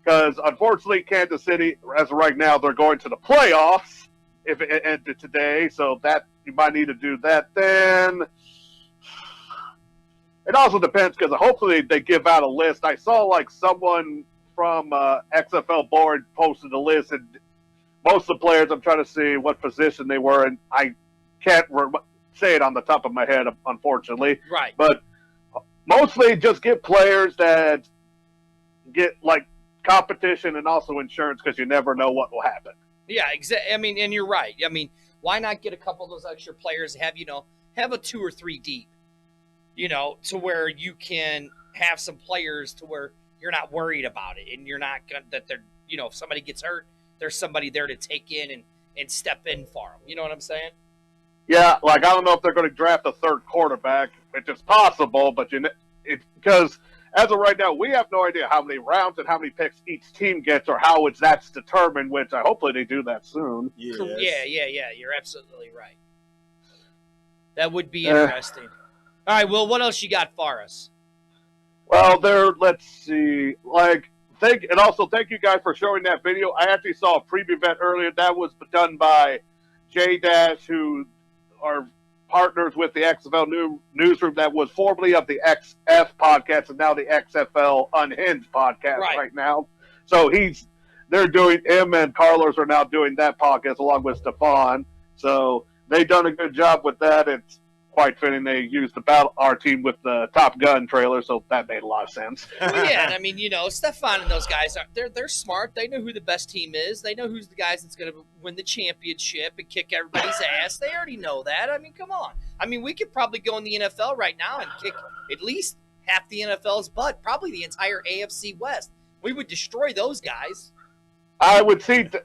because unfortunately Kansas City, as of right now, they're going to the playoffs if it ended today, so that you might need to do that then. It also depends because hopefully they give out a list. I saw like someone from XFL board posted a list, and most of the players, I'm trying to see what position they were, and I can't say it on the top of my head, unfortunately. Right. But mostly just get players that get like competition and also insurance because you never know what will happen. Yeah, exactly. I mean, and you're right. I mean, why not get a couple of those extra players, have a 2 or 3 deep, to where you can have some players to where you're not worried about it and you're not going that they're, if somebody gets hurt, there's somebody there to take in and step in for them. You know what I'm saying? Yeah, like I don't know if they're going to draft a 3rd quarterback, which is possible, but because as of right now, we have no idea how many rounds and how many picks each team gets or how that's determined, which hopefully they do that soon. Yes. Yeah, you're absolutely right. That would be interesting. All right, Will, what else you got for us? Well, let's see, thank you guys for showing that video. I actually saw a preview event earlier that was done by J-Dash, who are partners with the XFL newsroom that was formerly of the XF podcast and now the XFL Unhinged podcast right now. So him and Carlos are now doing that podcast along with Stefan. So they've done a good job with that. It's quite fitting they used our team with the Top Gun trailer, so that made a lot of sense. Well, yeah, and I mean, Stefan and those guys they're smart. They know who the best team is. They know who's the guys that's going to win the championship and kick everybody's ass. They already know that. I mean, come on. I mean, we could probably go in the NFL right now and kick at least half the NFL's butt, probably the entire AFC West. We would destroy those guys. Well, it's kind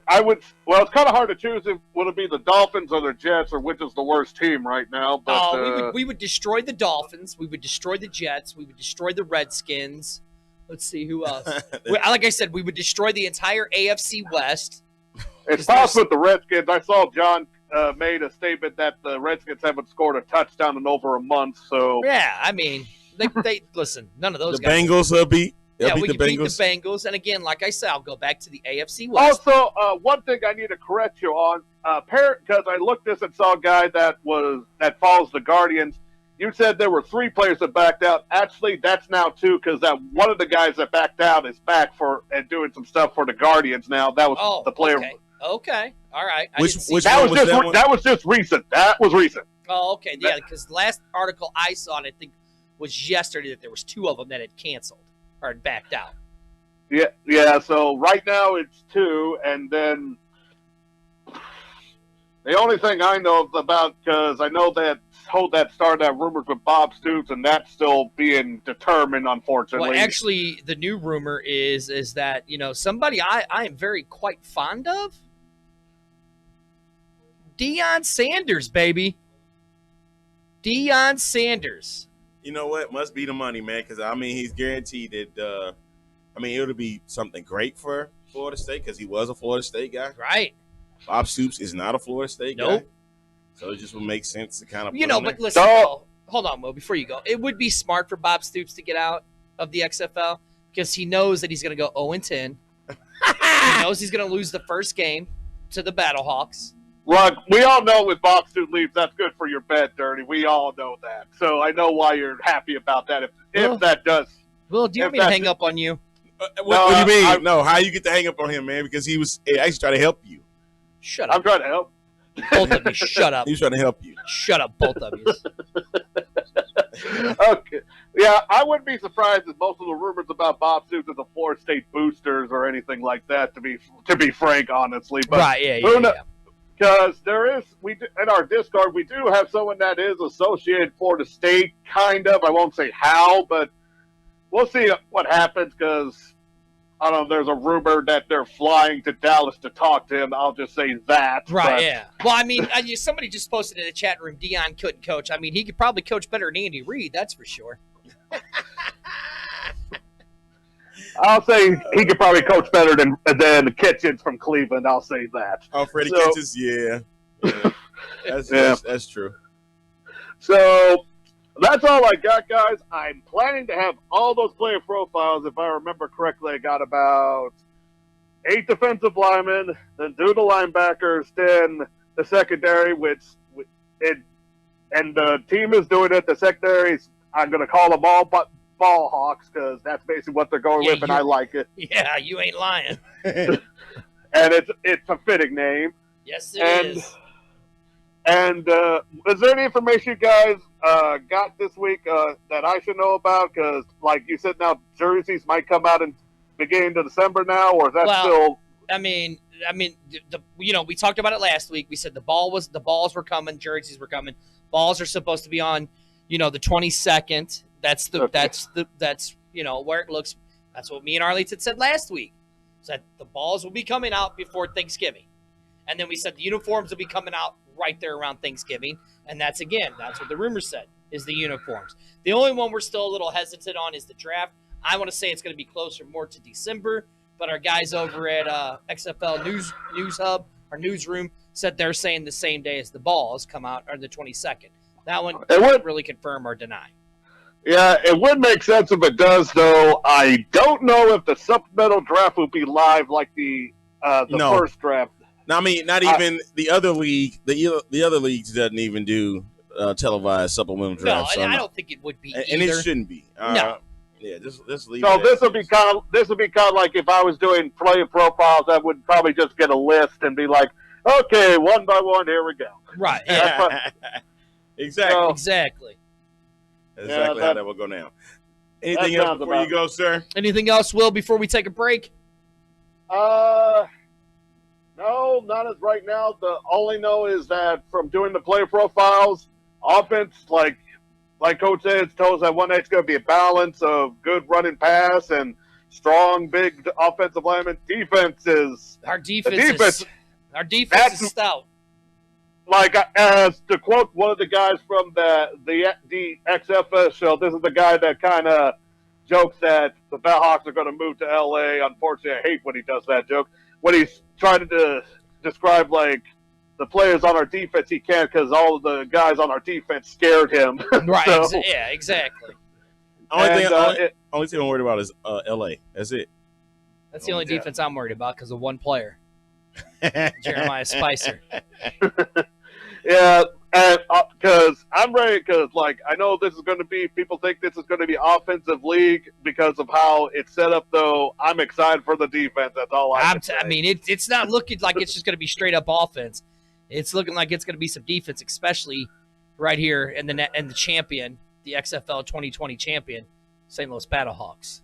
of hard to choose if would it be the Dolphins or the Jets or which is the worst team right now. But we would destroy the Dolphins. We would destroy the Jets. We would destroy the Redskins. Let's see who else. Like I said, we would destroy the entire AFC West. It's possible with the Redskins. I saw John made a statement that the Redskins haven't scored a touchdown in over a month. So yeah, I mean, they listen. None of those guys. The Bengals will beat. They'll we beat can the beat the Bengals. Bengals. And again, like I said, I'll go back to the AFC West. Also, one thing I need to correct you on, because I looked this and saw a guy that follows the Guardians. You said there were 3 players that backed out. Actually, that's now 2 because that one of the guys that backed out is back and doing some stuff for the Guardians now. That was the player. Okay. All right. That was just recent. That was recent. Oh, okay. Yeah, because the last article I saw, and I think was yesterday, that there was 2 of them that had canceled or had backed out. Yeah. So right now it's 2, and then the only thing I know about, because I know that started that rumors with Bob Stoops, and that's still being determined, unfortunately. Well, actually, the new rumor is that somebody I am very quite fond of, Deion Sanders, baby. Deion Sanders. You know what? Must be the money, man. Because he's guaranteed that. It'll be something great for Florida State because he was a Florida State guy. Right. Bob Stoops is not a Florida State guy. So it just would make sense to kind of but listen, Mo, hold on, Mo, before you go. It would be smart for Bob Stoops to get out of the XFL because he knows that he's going to go 0-10. He knows he's going to lose the first game to the BattleHawks. Look, we all know if Bob Stoops leaves, that's good for your bet, Dirty. We all know that. So I know why you're happy about that if that does. Well, do you want me to hang up on you? What do you mean? How you get to hang up on him, man? Because he was actually trying to help you. Shut up. I'm trying to help. Both of you, shut up. He was trying to help you. Shut up, both of you. Okay. Yeah, I wouldn't be surprised if most of the rumors about Bob Stoops is the Florida State boosters or anything like that, to be frank, honestly. But right, yeah. Because in our Discord, we do have someone that is associated Florida State, kind of. I won't say how, but we'll see what happens because, I don't know, there's a rumor that they're flying to Dallas to talk to him. I'll just say that. Right, yeah. Well, somebody just posted in the chat room, Deion couldn't coach. He could probably coach better than Andy Reid, that's for sure. I'll say he could probably coach better than the Kitchens from Cleveland. I'll say that. Oh, Freddie Kitchens, yeah. That's true. So that's all I got, guys. I'm planning to have all those player profiles. If I remember correctly, I got about 8 defensive linemen, then 2 the linebackers, then the secondary, and the team is doing it. The secondaries, I'm going to call them all but BattleHawks because that's basically what they're going with, and I like it. Yeah, you ain't lying. And it's a fitting name. Yes, it is. And is there any information you guys got this week that I should know about? Because, like you said, now jerseys might come out in beginning of December now, or is that still? We talked about it last week. We said the balls were coming, jerseys were coming. Balls are supposed to be on, the 22nd. That's where it looks. That's what me and Arlene had said last week. Said the balls will be coming out before Thanksgiving. And then we said the uniforms will be coming out right there around Thanksgiving. And that's what the rumor said, is the uniforms. The only one we're still a little hesitant on is the draft. I want to say it's going to be closer more to December, but our guys over at XFL News Hub, our newsroom, said they're saying the same day as the balls come out, or the 22nd. That one can't really confirm or deny. Yeah, it would make sense if it does, though. I don't know if the supplemental draft will be live like the first draft. No, not even the other league. The other leagues doesn't even do televised supplemental drafts. No, and I don't think it would be either. And it shouldn't be. No. Yeah, just leave. So this would be kind of like if I was doing player profiles, I would probably just get a list and be like, okay, one by one, here we go. Right. Yeah. Exactly. Exactly. Exactly how that will go down. Anything else before you go, sir? Anything else, Will, before we take a break? No, not as right now. The only know is that from doing the player profiles, offense, like Coach said, tells that 1X going to be a balance of good running pass and strong, big offensive linemen. Our defense is stout. Like, as to quote one of the guys from the XFL show, this is the guy that kind of jokes that the BattleHawks are going to move to L.A. Unfortunately, I hate when he does that joke. When he's trying to describe, like, the players on our defense, he can't because all of the guys on our defense scared him. Right, So, exactly. Only thing I'm worried about is L.A. That's it. That's the only defense I'm worried about because of one player, Jeremiah Spicer. Yeah, and because I'm ready. Because I know this is going to be. People think this is going to be offensive league because of how it's set up. Though I'm excited for the defense. That's all I mean, it's not looking like it's just going to be straight up offense. It's looking like it's going to be some defense, especially right here in the champion, the XFL 2020 champion, St. Louis BattleHawks.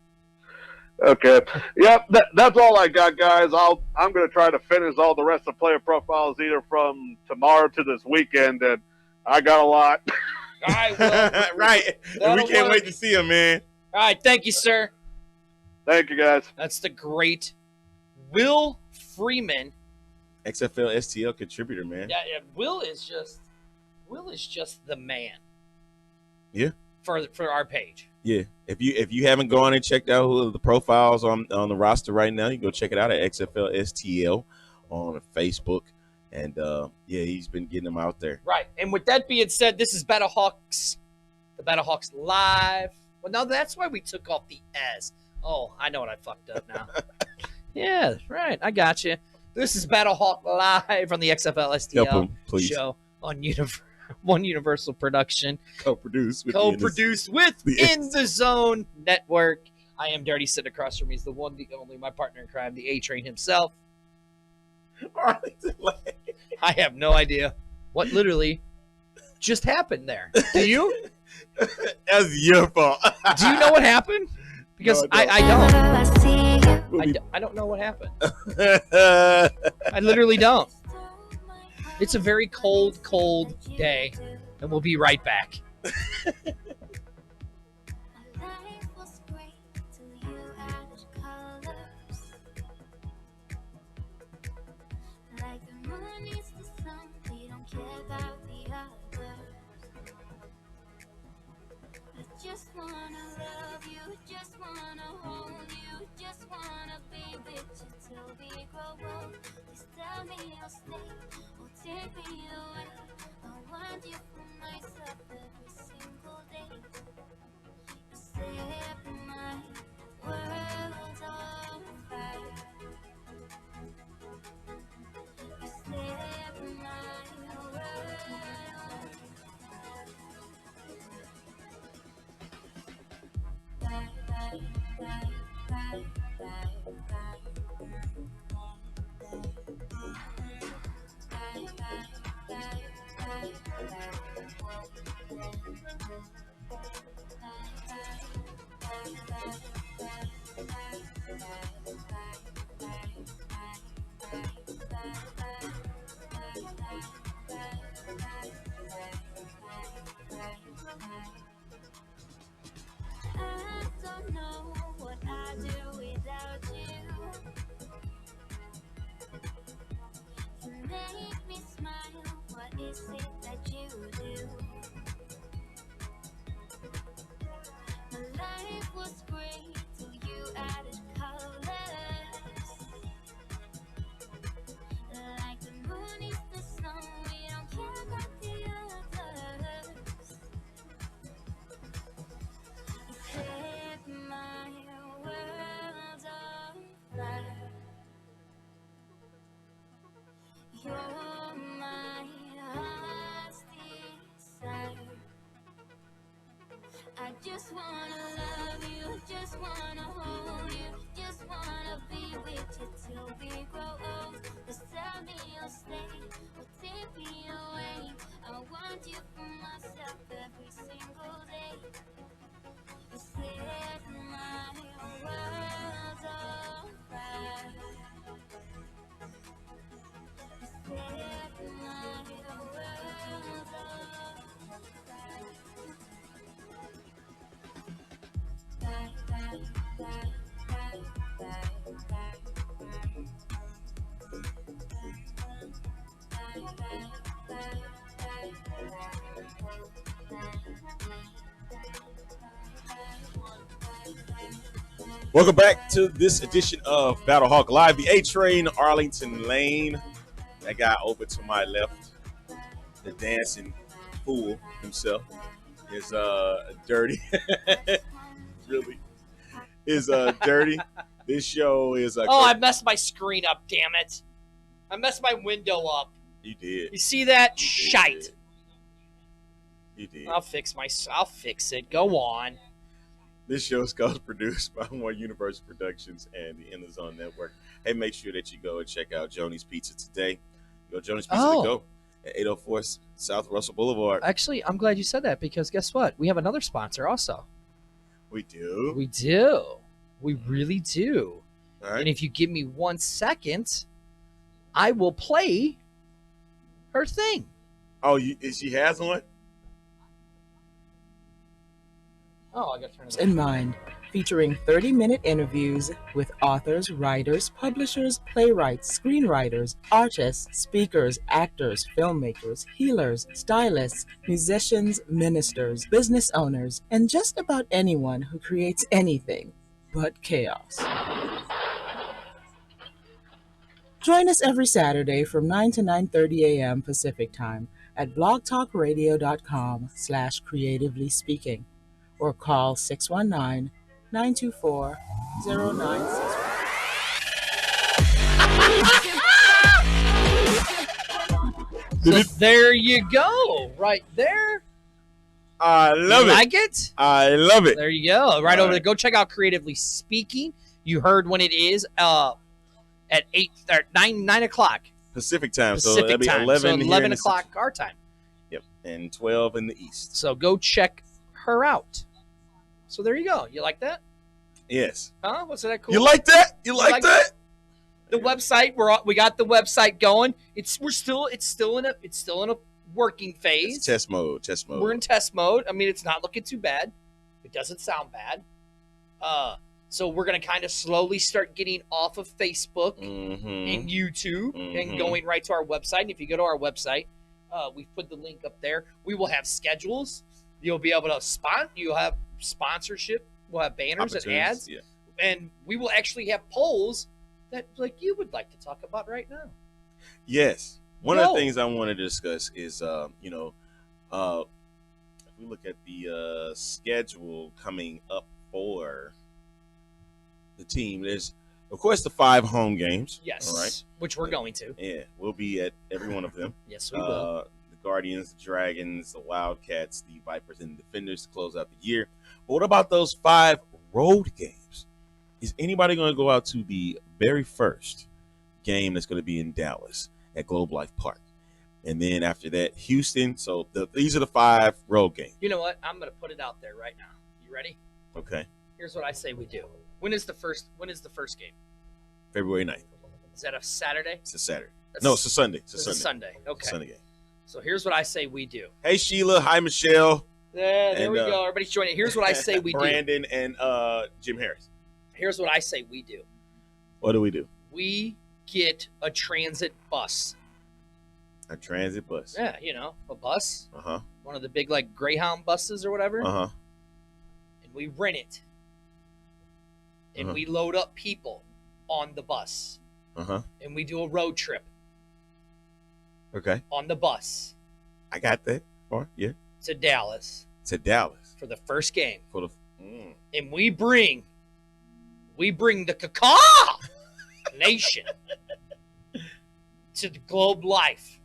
Okay. Yep, that's all I got, guys. I'm going to try to finish all the rest of player profiles either from tomorrow to this weekend, and I got a lot. All right, well, right. We can't wait to see them, man. All right, thank you, sir. Thank you, guys. That's the great Will Freeman, XFL STL contributor, man. Yeah. Will is just the man. Yeah. For our page. Yeah, if you haven't gone and checked out who the profiles on the roster right now, you can go check it out at XFL STL on Facebook, and he's been getting them out there. Right, and with that being said, this is BattleHawks, the BattleHawks Live. Well, now that's why we took off the S. Oh, I know what I fucked up now. Yeah, right, I got you. This is BattleHawk Live on the XFL STL show on One Universal Production. Co-produced with In the Zone Network. I am Dirty. Sitting across from me is the one, the only, my partner in crime, the A-Train himself. I have no idea what literally just happened there. Do you? That's your fault. Do you know what happened? Because no, I don't. I don't know what happened. I literally don't. It's a very cold, cold day, and we'll be right back. Take me away. I want you for myself every single day. You set my world on fire. You set my world on I don't know what I do without you. You make me smile. What is it that you do? My life was great till you added colors. Like the moon is the sun, we don't care about the others. You set my world on fire. You're my heart's desire. I just wanna love you, just wanna hold you, just wanna be with you till we grow old. Just tell me you'll stay or take me away. I want you for myself every single day. You set my world on fire. You set my world on fire. Welcome back to this edition of BattleHawk Live. The A-Train, Arlington Lane. That guy over to my left, the dancing fool himself, is Dirty. really is dirty. This show is. Oh, I messed my screen up. Damn it! I messed my window up. You did. You see that? Shite. You did. I'll fix it. Go on. This show is produced by More Universal Productions and the In the Zone Network. Hey, make sure that you go and check out Joni's Pizza today. Go Joni's Pizza to go at 804 South Russell Boulevard. Actually, I'm glad you said that because guess what? We have another sponsor also. We do? We do. We really do. All right. And if you give me 1 second, I will play her thing. Oh, she has one? Oh, I got to turn it in mind, featuring 30-minute interviews with authors, writers, publishers, playwrights, screenwriters, artists, speakers, actors, filmmakers, healers, stylists, musicians, ministers, business owners, and just about anyone who creates anything but chaos. Join us every Saturday from 9 to 9:30 a.m. Pacific Time at blogtalkradio.com/creatively speaking. Or call 619-924-0961. So there you go. Right there. I love it. Like it? I love it. There you go. Right over there. Go check out Creatively Speaking. You heard when it is at 9 o'clock. Pacific time. Pacific so that'll be time. 11, so 11 o'clock our time. Yep. And 12 in the east. So go check her out. So there you go. You like that? Yes. Huh? Wasn't that cool? You like that? You like that? The website. We got the website going. It's still in a working phase. It's test mode. We're in test mode. I mean, it's not looking too bad. It doesn't sound bad. So we're gonna kind of slowly start getting off of Facebook and YouTube and going right to our website. And if you go to our website, we've put the link up there. We will have schedules. You'll be able to You'll have sponsorship. We'll have banners and ads, and we will actually have polls that like you would like to talk about right now. Yes. One of the things I want to discuss is, if we look at the schedule coming up for the team, there's, of course, the 5 home games. Yes. All right. Which we're going to. Yeah. We'll be at every one of them. Yes, we will. The Guardians, the Dragons, the Wildcats, the Vipers, and the Defenders to close out the year. But what about those 5 road games? Is anybody going to go out to the very first game that's going to be in Dallas at Globe Life Park? And then after that, Houston. So these are the 5 road games. You know what? I'm going to put it out there right now. You ready? Okay. Here's what I say we do. When is the first game? February 9th. Is that a Saturday? It's a Saturday. No, it's a Sunday. It's a Sunday. Okay. It's a Sunday game. So here's what I say we do. Hey, Sheila. Hi, Michelle. There we go. Everybody's joining. Here's what I say we do. Brandon and Jim Harris. Here's what I say we do. What do we do? We get a transit bus. A transit bus. Yeah, a bus. Uh-huh. One of the big like Greyhound buses or whatever. Uh-huh. And we rent it. And we load up people on the bus. Uh-huh. And we do a road trip. Okay. On the bus. I got that. Yeah. To Dallas. For the first game. And we bring the Caca Nation to the Globe Life.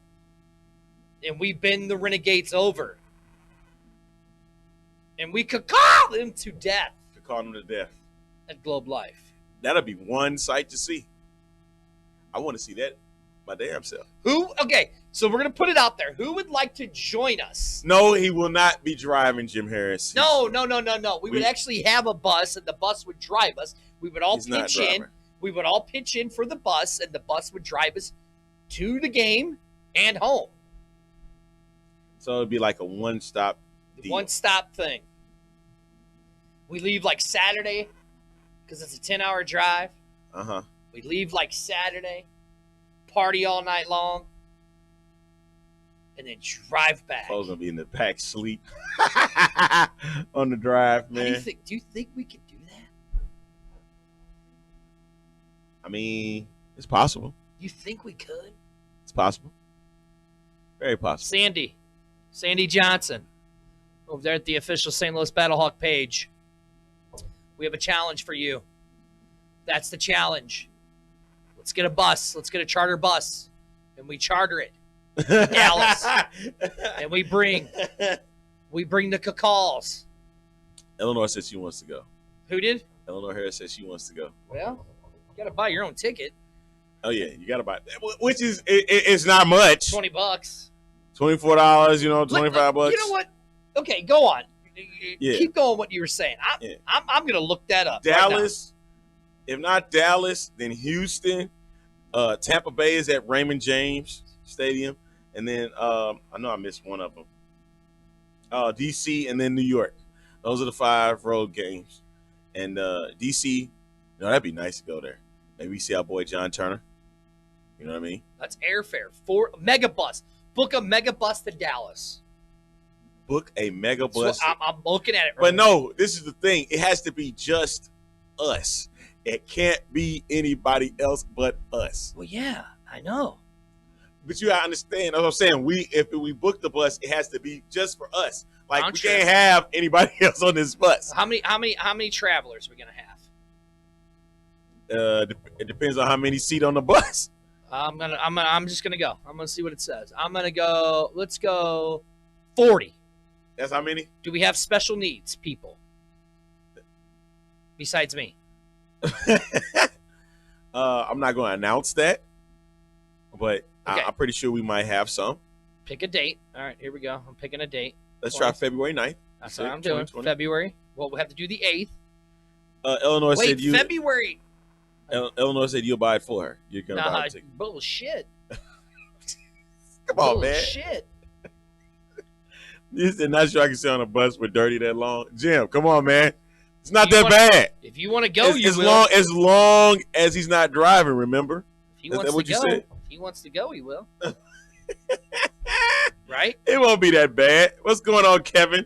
And we bend the Renegades over. And we caca them to death. Caca them to death. At Globe Life. That'll be one sight to see. I want to see that my damn self. Okay, so we're going to put it out there. Who would like to join us? No, he will not be driving, Jim Harris. No. We would actually have a bus, and the bus would drive us. We would all pitch in. We would all pitch in for the bus, and the bus would drive us to the game and home. So it'd be like a one-stop deal. One-stop thing. We leave like Saturday because it's a 10-hour drive. Uh-huh. We leave like Saturday, party all night long, and then drive back. I was going to be in the back sleep on the drive, man. Do you think we could do that? I mean, it's possible. You think we could? It's possible. Very possible. Sandy Johnson, over there at the official St. Louis BattleHawk page. We have a challenge for you. That's the challenge. Let's get a bus. Let's get a charter bus, and we charter it to Dallas, and we bring the cacals. Eleanor said she wants to go. Who did? Eleanor Harris said she wants to go. Well, you got to buy your own ticket. Oh yeah, you got to buy that, which is it's not much. $20. $24, you know, $25. You know what? Okay, go on. Yeah. Keep going. What you were saying. I'm gonna look that up. Dallas, if not Dallas, then Houston. Tampa Bay is at Raymond James Stadium, and then I know I missed one of them. DC and then New York. Those are the 5 road games. And DC, that'd be nice to go there. Maybe see our boy John Turner. You know what I mean? That's airfare for megabus. Book a megabus to Dallas. Book a mega bus. So I'm looking at it. But no, this is the thing. It has to be just us. It can't be anybody else but us. Well, yeah, I know. But you gotta understand. As I'm saying, if we book the bus, it has to be just for us. Like Round we trip. can't have anybody else on this bus. How many travelers are we gonna have? It depends on how many seat on the bus. I'm just gonna go. I'm gonna see what it says. I'm gonna go. Let's go 40. That's how many? Do we have special needs people besides me? I'm not going to announce that, but Okay. I'm pretty sure we might have some. Pick a date. All right, here we go. I'm picking a date. Let's try February 9th. That's what I'm doing. 2020. February. Well, we have to do the 8th. Eleanor Wait, said you. February. Eleanor said you'll buy it for her. You're gonna buy Nah, the ticket. bullshit. Come on, man. Bullshit. You said not sure I can sit on a bus with Dirty that long. Jim, come on, man. It's not If you that wanna- bad. If you want to go, you as will. long as he's not driving. Remember? If he Is wants that to what you go, said? if he wants to go, he will. Right? It won't be that bad. What's going on, Kevin?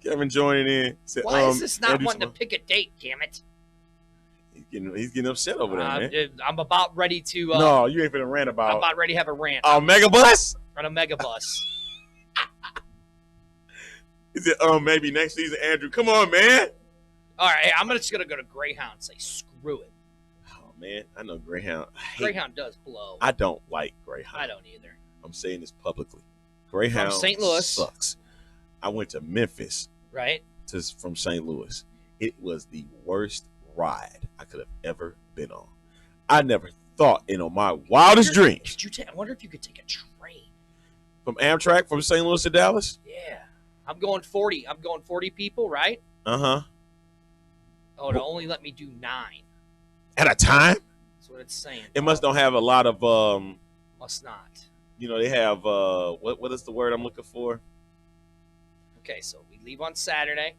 Kevin joining in. Said, Why is this not Andrew wanting to Simone. pick a date? Damn it! He's getting upset over there, man. I'm about ready to. No, you ain't finna rant I'm about. about ready to have a rant Mega bus. on a megabus. He said, maybe next season, Andrew. Come on, man. All right, I'm just gonna go to Greyhound and say screw it. Oh man, I know Greyhound. Greyhound does blow. I don't like Greyhound. I don't either. I'm saying this publicly. Greyhound From St. Louis. sucks. I went to Memphis Right? from St. Louis. It was the worst ride I could have ever been on. I never thought in my wildest dreams. I wonder if you could take a train. From Amtrak from St. Louis to Dallas? Yeah. I'm going 40. I'm going 40 people, right? Uh-huh. Oh, it'll only let me do 9. At a time? That's what it's saying. It must don't have a lot of Must not. they have what is the word I'm looking for? Okay, so we leave on Saturday.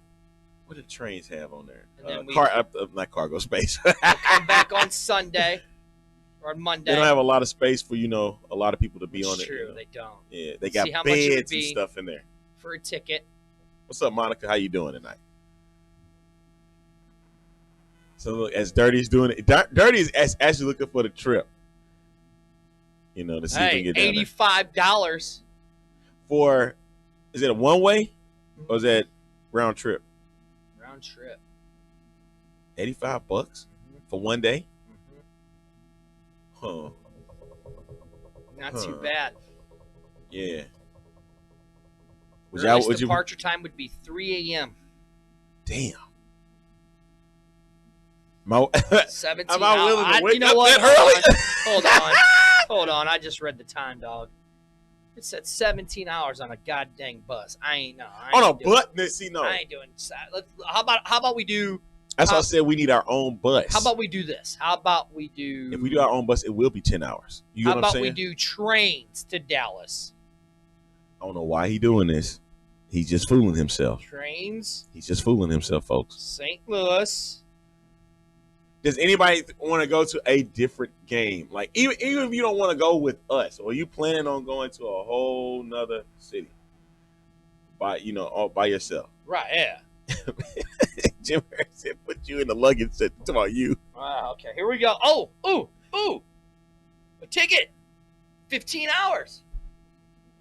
What do the trains have on there? And then we- not cargo space. Come back on Sunday or Monday. They don't have a lot of space for a lot of people to be on It's it. true, they don't. Yeah, they See got how much it would beds and be stuff in there. for a ticket. What's up, Monica? How you doing tonight? So look, as Dirty's doing it, Dirty is actually looking for the trip. To see if we Hey, can get down there. $85. Is it a one way or is that round trip? Round trip. $85 for one day? Huh. Not too bad. Yeah. Earliest departure time would be 3 a.m. Damn. 17 Am I willing to hours. wake You know up what? that Hold on. Hold on. I just read the time, dog. It said 17 hours on a goddamn bus. I ain't On a doing- bus? See, no. I ain't doing. How about we do? That's why I said we need our own bus. How about we do this? How about we do? If we do our own bus, it will be 10 hours. You know How what I'm about saying? we do trains to Dallas? I don't know why he doing this. He's just fooling himself. Trains, He's just fooling himself, folks. St. Louis. Does anybody want to go to a different game? Like even if you don't want to go with us, or you planning on going to a whole nother city all by yourself. Right. Yeah. Jim Harris said, "Put you in the luggage." Said, "Talk about you." Wow. Okay. Here we go. Oh. Ooh. A ticket. 15 hours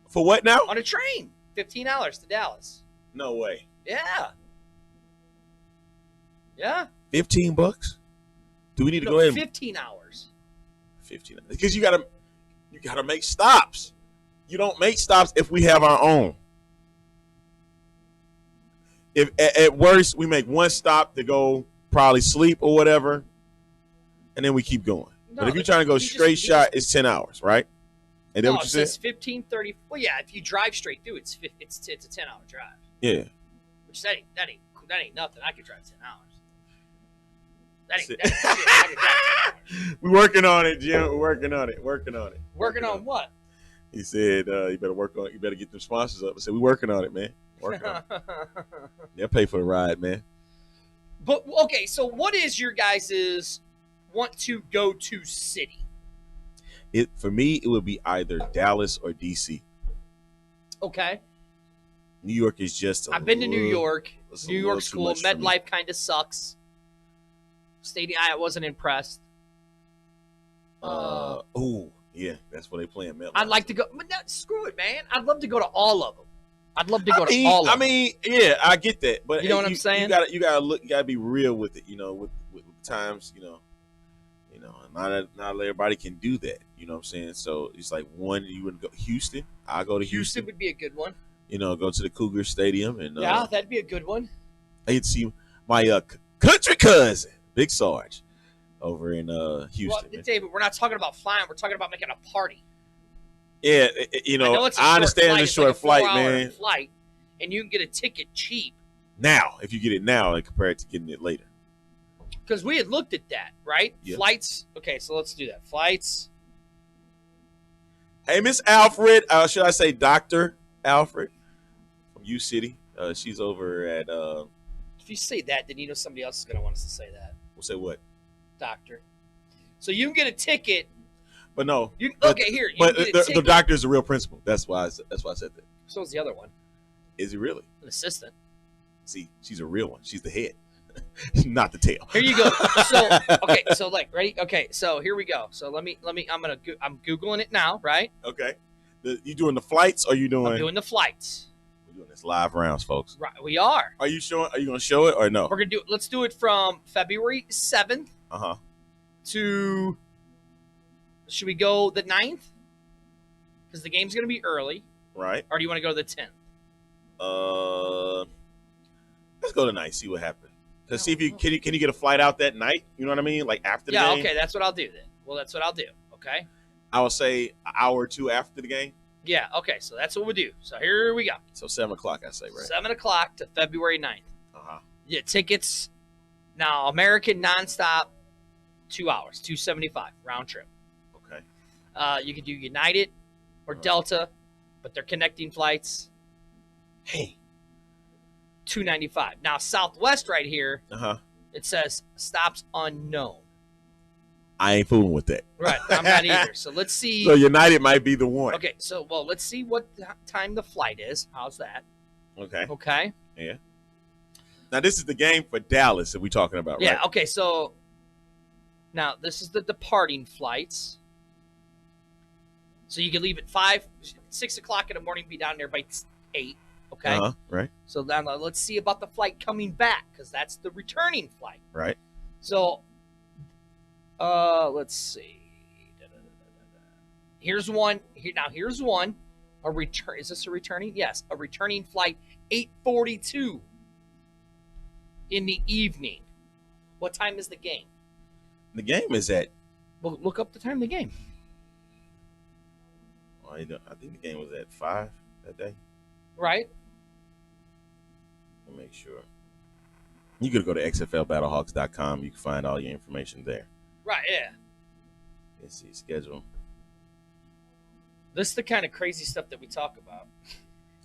For what now? on a train. 15 hours to Dallas. No way. Yeah. Yeah. $15? Do we need to go ahead? 15 hours. 15 because you gotta make stops. You don't make stops if we have our own. If at worst we make one stop to go probably sleep or whatever, and then we keep going. No, but if you're trying to go straight shot, it's 10 hours, right? And then what you says said? 15:30. Well, yeah, if you drive straight through, it's a 10-hour drive. Yeah. Which that ain't nothing. I could drive 10 hours. I could drive 10 hours. We're working on it, Jim. We're working on it. Working on what? He said, you better get them sponsors up. I said, we're working on it, man. Working on it. They'll pay for the ride, man. But okay, so what is your guys's want to go to city? For me, it would be either Dallas or DC. Okay. New York is just I've been to New York. New York's cool. MetLife kind of sucks. Stadium, I wasn't impressed. Yeah, that's where they play in MetLife. I'd like to go, but screw it, man. I'd love to go to all of them. I'd love to go to all of them. I mean, yeah, I get that, but you know what I'm saying? You gotta look. You gotta be real with it. You know, with times. Not everybody can do that. You know what I'm saying? So it's like one. You wouldn't go Houston. I'll go to Houston. Would be a good one. Go to the Cougar Stadium and yeah, that'd be a good one. I get to see my country cousin, Big Sarge, over in Houston. Well, David, we're not talking about flying. We're talking about making a party. Yeah, I understand it's a short flight, man. Flight, and you can get a ticket cheap. Now, if you get it now, and compare it to getting it later. Because we had looked at that, right? Yeah. Flights. Okay, so let's do that. Flights. Hey, Miss Alfred. Should I say Dr. Alfred from U City? She's over at. If you say that, then somebody else is going to want us to say that. We'll say what? Doctor. So you can get a ticket. But no. Here. The doctor is a real principal. That's why I said that. So is the other one. Is he really? An assistant. See, she's a real one. She's the head. Not the tail. Here you go. So okay, so ready? Okay, so here we go. So let me I'm Googling it now, right? Okay. You doing the flights or you doing? I'm doing the flights. We're doing this live rounds, folks. Right, we are. Are you gonna show it or no? We're gonna do it. Let's do it from February 7th. To should we go the 9th? Because the game's gonna be early. Right. Or do you want to go to the 10th? Let's go tonight. See what happens. Let's see if you can you get a flight out that night. You know what I mean? Like after the game. Yeah. Okay. That's what I'll do then. Well, that's what I'll do. Okay. I would say an hour or two after the game. Yeah. Okay. So that's what we'll do. So here we go. So 7 o'clock, I say, right? 7 o'clock to February 9th. Yeah. Tickets now. American nonstop, 2 hours, $275 round trip. Okay. You could do United or Delta, but they're connecting flights. Hey. $295. Now Southwest right here, it says stops unknown. I ain't fooling with that. Right, I'm not either. So let's see. So United might be the one. Okay, so let's see what time the flight is. How's that? Okay. Okay. Yeah. Now this is the game for Dallas that we're talking about, right? Yeah. Okay. So now this is the departing flights. So you can leave at 6 o'clock in the morning, be down there by 8. Okay. Right. So now let's see about the flight coming back, because that's the returning flight. Right. So, let's see. Here's one. Here's one. A return. Is this a returning? Yes, a returning flight. 8:42 in the evening. What time is the game? The game is at. Well, look up the time of the game. I think the game was at 5 that day. Right. Let me make sure. You could go to xflbattlehawks.com. You can find all your information there. Right, yeah. Let's see, schedule. This is the kind of crazy stuff that we talk about.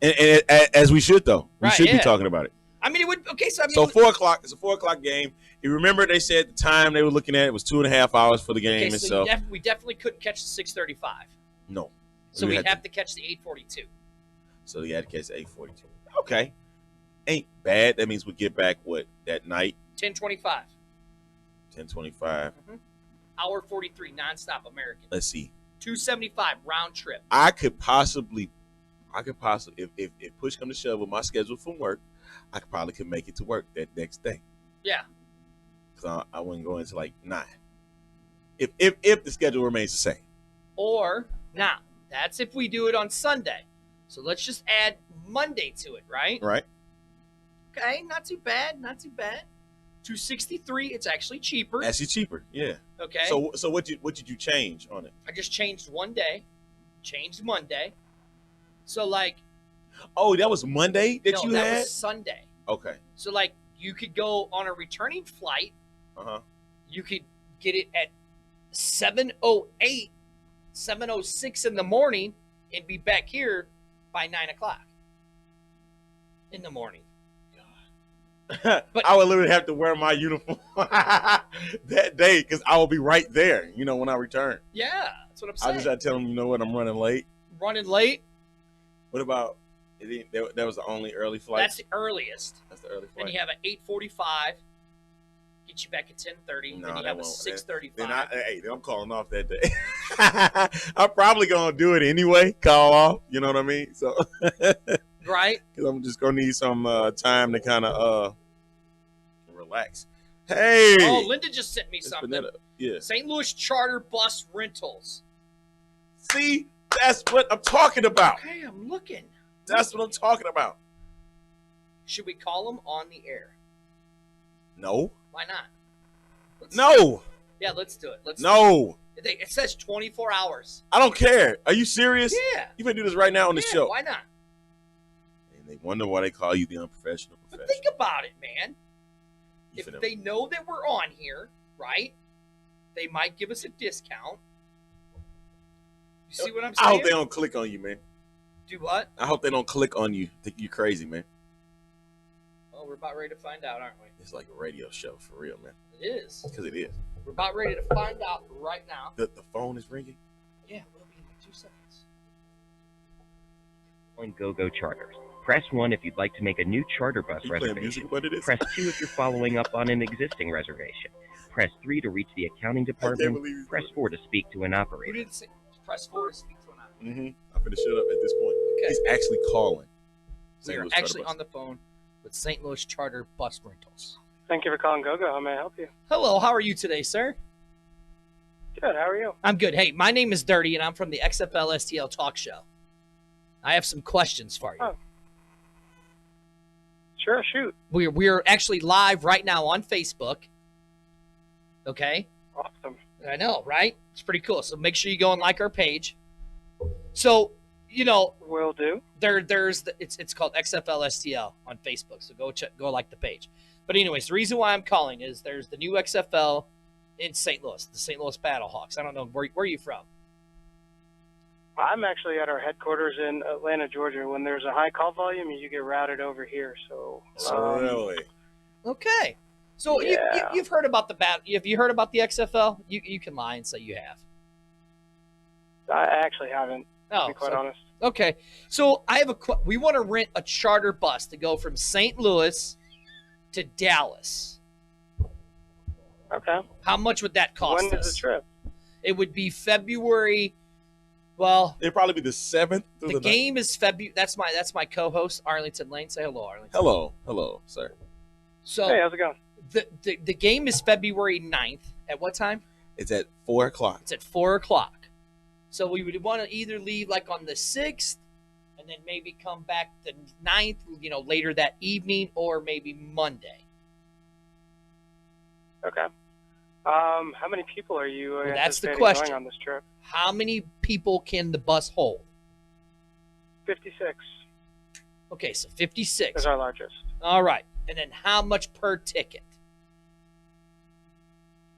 And as we should, though. We should be talking about it. I mean, it would. Okay, so 4 o'clock. It's a 4 o'clock game. You remember they said the time they were looking at it was 2.5 hours for the game. Okay, so we definitely couldn't catch the 6:35. No. So we have to catch the 8:42. So you had to catch the 8:42. Okay. Ain't bad. That means we get back, that night? 10:25. 10:25. Hour 43, nonstop American. Let's see. $275 round trip. I could possibly, if push come to shove with my schedule from work, I could make it to work that next day. Yeah. because I wouldn't go into like 9. If the schedule remains the same. Or now, that's if we do it on Sunday. So let's just add Monday to it, right? Right. Okay, not too bad, not too bad. $263. It's actually cheaper. Actually cheaper, yeah. Okay. So what did you change on it? I just changed one day. Changed Monday. So like. Oh, that was Monday that you had? That was Sunday. Okay. So like you could go on a returning flight. You could get it at 7:08, 7:06 in the morning, and be back here by 9 o'clock in the morning. But I would literally have to wear my uniform that day because I will be right there, when I return. Yeah, that's what I'm saying. I just got to tell them, you know what, I'm running late. Running late? What about, that was the only early flight? That's the earliest. That's the early flight. Then you have an 8:45, get you back at 10:30. No, then you have a 6:35. Then I'm calling off that day. I'm probably going to do it anyway, call off, you know what I mean? So, right? Because I'm just going to need some time to kind of relax. Hey! Oh, Linda just sent me something. Yeah. St. Louis Charter Bus Rentals. See? That's what I'm talking about. Okay, I'm looking. That's what I'm talking about. Should we call them on the air? No. Why not? No. Yeah, let's do it. No. It says 24 hours. I don't care. Are you serious? Yeah. You can do this right now on the show. Why not? And they wonder why they call you the unprofessional professional. But think about it, man. If they know that we're on here, right, they might give us a discount. You see what I'm saying? I hope they don't click on you, man. Do what? I hope they don't click on you. Think you're crazy, man. Well, we're about ready to find out, aren't we? It's like a radio show for real, man. It is. Because it is. We're about ready to find out right now. The phone is ringing? Yeah, we'll be in 2 seconds. On GoGo Charters. Press 1 if you'd like to make a new charter bus reservation. Press 2 if you're following up on an existing reservation. Press 3 to reach the accounting department. Press 4 to speak to an operator. You didn't say press 4 to speak to an operator. I'm going to shut up at this point. Okay. He's actually calling. We are actually on the phone with St. Louis Charter Bus Rentals. Thank you for calling GoGo. How may I help you? Hello, how are you today, sir? Good, how are you? I'm good. Hey, my name is Dirty, and I'm from the XFL STL Talk Show. I have some questions for you. Oh. Sure, shoot. We're actually live right now on Facebook. Okay? Awesome. I know, right? It's pretty cool. So make sure you go and like our page. So, will do. It's called XFL STL on Facebook. So go like the page. But anyways, the reason why I'm calling is there's the new XFL in St. Louis, the St. Louis BattleHawks. I don't know where are you from? I'm actually at our headquarters in Atlanta, Georgia. When there's a high call volume, you get routed over here. So really? Okay. So yeah. you've heard about have you heard about the XFL? You can lie and say you have. I actually haven't, to be quite honest. Okay. So I have we want to rent a charter bus to go from St. Louis to Dallas. Okay. How much would that cost us? When is the trip? It would be February. Well, it'd probably be the 7th. The game is February. That's my co-host Arlington Lane. Say hello, Arlington. Hello, sir. So hey, how's it going? The game is February 9th. At what time? It's at 4 o'clock. It's at 4 o'clock. So we would want to either leave like on the 6th, and then maybe come back the 9th, later that evening, or maybe Monday. Okay. How many people are you that's the anticipating question. going on this trip? How many people can the bus hold? 56 Okay, so 56. is our largest. All right. And then how much per ticket?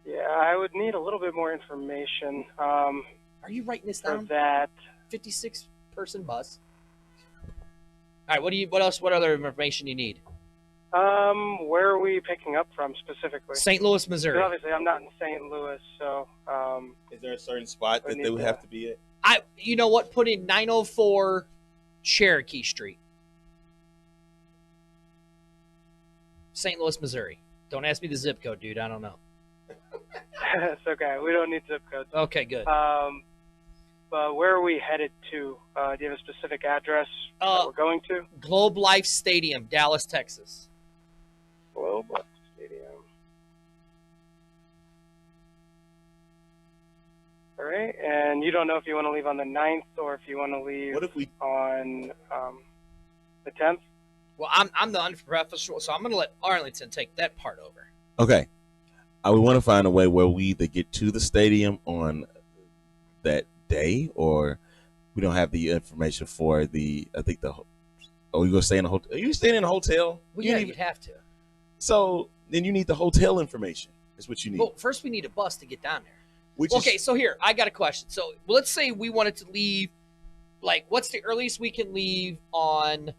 Yeah, I would need a little bit more information. Are you writing this down? For that 56-person bus. All right, what other information you need? Where are we picking up from specifically? St. Louis, Missouri. 'Cause obviously, I'm not in St. Louis, so. Is there a certain spot that they would have to be at? You know what? Put in 904 Cherokee Street, St. Louis, Missouri. Don't ask me the zip code, dude. I don't know. It's okay. We don't need zip codes. Okay, good. But where are we headed to? Do you have a specific address that we're going to? Globe Life Stadium, Dallas, Texas. Globe Life Stadium. All right, and you don't know if you want to leave on the 9th or if you want to leave on the 10th? Well, I'm the unprofessional, so I'm going to let Arlington take that part over. Okay. We want to find a way where we either get to the stadium on that day, or we don't have the information for we going to stay in a hotel? Are you staying in a hotel? Well, yeah, you'd have to. So then you need the hotel information. That's what you need. Well, first we need a bus to get down there. So here, I got a question. So let's say we wanted to leave, like, what's the earliest we can leave on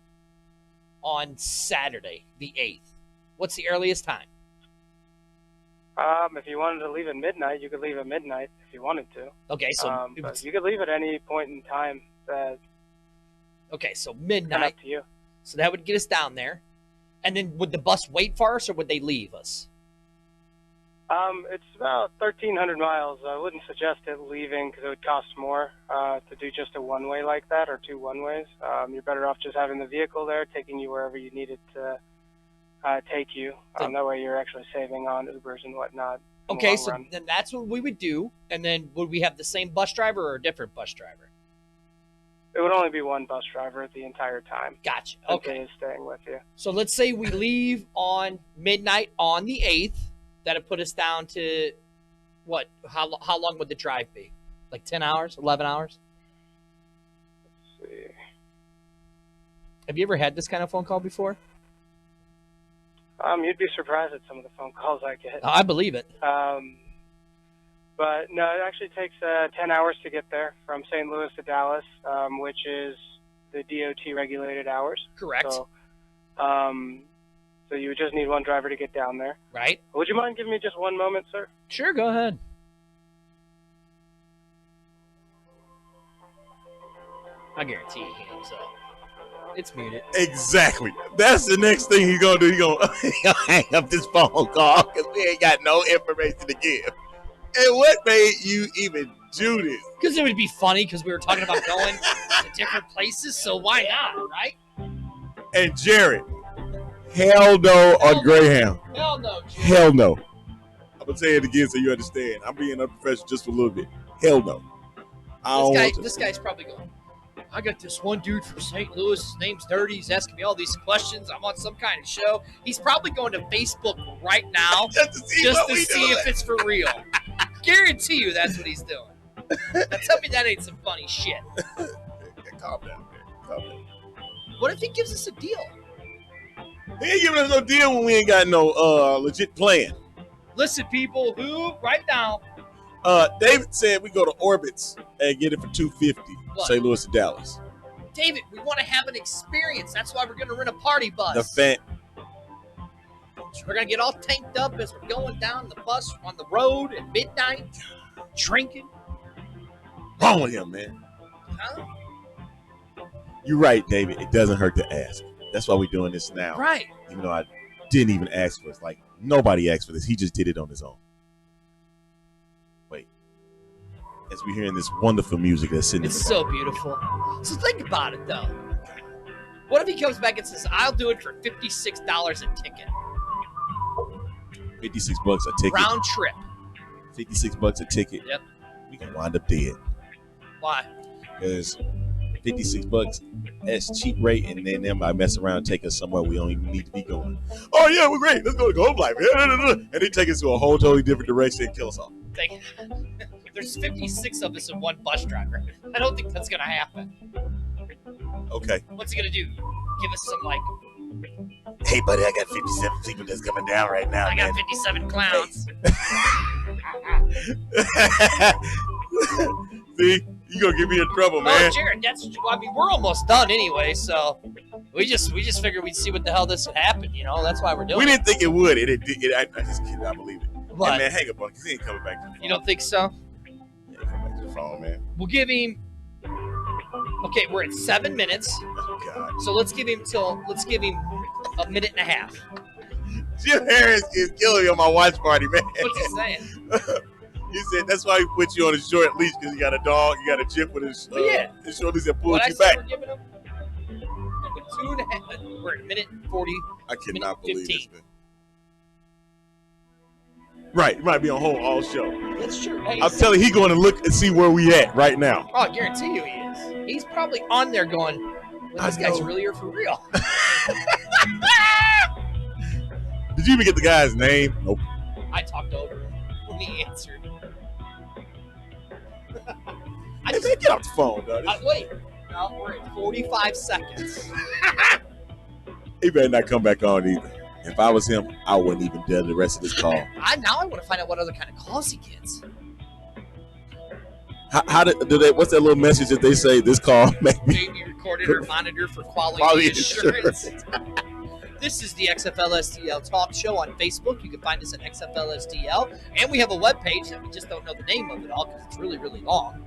Saturday, the 8th? What's the earliest time? If you wanted to leave at midnight, you could leave at midnight if you wanted to. Okay, so but you could leave at any point in time. Okay, so midnight. Up to you. So that would get us down there. And then would the bus wait for us, or would they leave us? It's about 1,300 miles. I wouldn't suggest it leaving because it would cost more to do just a one-way like that, or 2 one-ways. You're better off just having the vehicle there, taking you wherever you need it to take you. That way you're actually saving on Ubers and whatnot. Okay, so then that's what we would do. And then would we have the same bus driver or a different bus driver? It would only be one bus driver the entire time. Gotcha. Okay. Is staying with you. So let's say we leave on midnight on the 8th. That'd put us down to what? How long would the drive be? Like 10 hours, 11 hours? Let's see. Have you ever had this kind of phone call before? You'd be surprised at some of the phone calls I get. I believe it. But no, it actually takes 10 hours to get there from St. Louis to Dallas, which is the DOT regulated hours. Correct. So you would just need one driver to get down there. Right. Would you mind giving me just one moment, sir? Sure, go ahead. I guarantee he hangs up. It's muted. Exactly. That's the next thing he's going to do. He's going to hang up this phone call because we ain't got no information to give. And what made you even do this? Because it would be funny because we were talking about going to different places, so why not, right? And Jared, hell no on Greyhound. Hell no, Jared. Hell no. I'm going to say it again so you understand. I'm being unprofessional just for a little bit. Hell no. This guy's probably going, I got this one dude from St. Louis. His name's Dirty. He's asking me all these questions. I'm on some kind of show. He's probably going to Facebook right now just to see if it's for real. Guarantee you that's what he's doing. Now tell me that ain't some funny shit. Calm down, man. Calm down. What if he gives us a deal? He ain't giving us no deal when we ain't got no legit plan. Listen, people, right now. David said we go to Orbitz and get it for $250. St. Louis to Dallas. David, we want to have an experience. That's why we're going to rent a party bus. We're going to get all tanked up as we're going down the bus on the road at midnight, drinking. Wrong with him, man. Huh? You're right, David. It doesn't hurt to ask. That's why we're doing this now. Right. Even though I didn't even ask for it. Like, nobody asked for this. He just did it on his own. Wait. As we're hearing this wonderful music that's sitting in the It's so beautiful. So think about it, though. What if he comes back and says, I'll do it for $56 a ticket? $56 a ticket. Round trip. $56 a ticket. Yep. We can wind up dead. Why? Because $56, that's cheap rate, and then them I mess around and take us somewhere we don't even need to be going. Oh yeah, we're great. Let's go to Gold Life. And they take us to a whole totally different direction and kill us all. There's 56 of us and one bus driver. I don't think that's gonna happen. Okay. What's he gonna do? Give us some like, hey buddy, I got 57 people that's coming down right now. I got 57 clowns. See, you gonna get me in trouble, man. Oh, Jared, I mean, we're almost done anyway, so we just figured we'd see what the hell this would happen. You know, that's why we're doing. We didn't think it would. I just kidding. I believe it. What? Hey, man, hang up on because he ain't coming back to the phone. You don't think so? Yeah, come back to the phone, man. We'll give him. Okay, we're at 7 minutes. Oh God. So let's give him a minute and a half. Jim Harris is killing me on my watch party, man. What's he saying? He said that's why he put you on a short leash because you got a dog, you got a chip with his short leash that pulls you back. We're giving him 2.5. We're at minute 40. I cannot believe this, man. Right, might be on hold all show. That's true. Hey, I'm telling you, he going to look and see where we at right now. Oh, I guarantee you he is. He's probably on there going, well, this guy's really here for real. Did you even get the guy's name? Nope. I talked over him when he answered. Hey, man, get off the phone, dog. Wait. No, we're at 45 seconds. He better not come back on either. If I was him, I wouldn't even do the rest of this call. Now I want to find out what other kind of calls he gets. How do they? What's that little message that they say? This call may be recorded or monitored for quality assurance. This is the XFLSDL Talk Show on Facebook. You can find us at XFLSDL, and we have a webpage that we just don't know the name of it all because it's really, really long.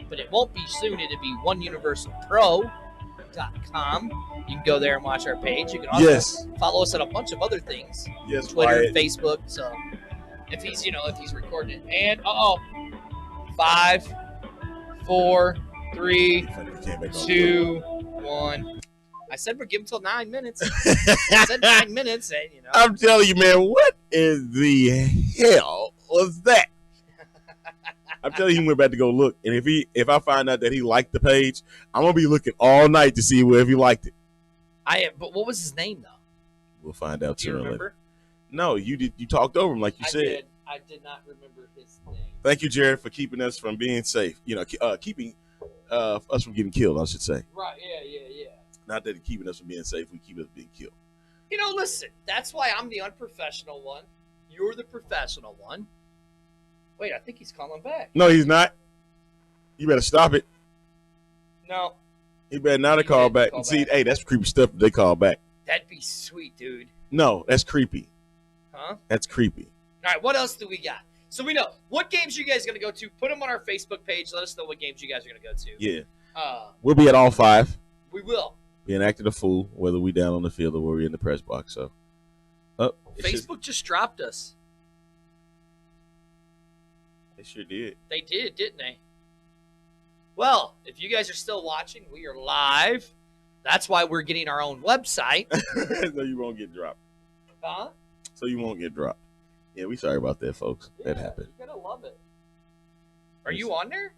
But it won't be soon. It'll be oneuniversalpro.com. You can go there and watch our page. You can also follow us on a bunch of other things. Yes, Twitter, Facebook. So if he's recording it. And 5, 4, 3, 2, 1. I said we're giving till 9 minutes. I said 9 minutes, and I'm telling you, man, what in the hell was that? I'm telling you, we're about to go look, and if I find out that he liked the page, I'm gonna be looking all night to see if he liked it. But what was his name though? We'll find out sooner. Do you remember? Later. No, you did. You talked over him like you said. I did not remember his name. Thank you, Jared, for keeping us from being safe. Keeping us from getting killed, I should say. Right? Yeah. Not that keeping us from being safe, we keep us being killed. Listen. That's why I'm the unprofessional one. You're the professional one. Wait, I think he's calling back. No, he's not. You better stop it. No. He better not have called back. See, hey, that's creepy stuff if they call back. That'd be sweet, dude. No, that's creepy. Huh? That's creepy. All right, what else do we got? So we know what games you guys are going to go to. Put them on our Facebook page. Let us know what games you guys are going to go to. Yeah. We'll be at all 5. We will. Being acted a fool, whether we down on the field or we're in the press box. So, Facebook just dropped us. They sure did. They did, didn't they? Well, if you guys are still watching, we are live. That's why we're getting our own website. So you won't get dropped. Huh? So you won't get dropped. Yeah, we sorry about that, folks. That happened. You're going to love it. Are you on there?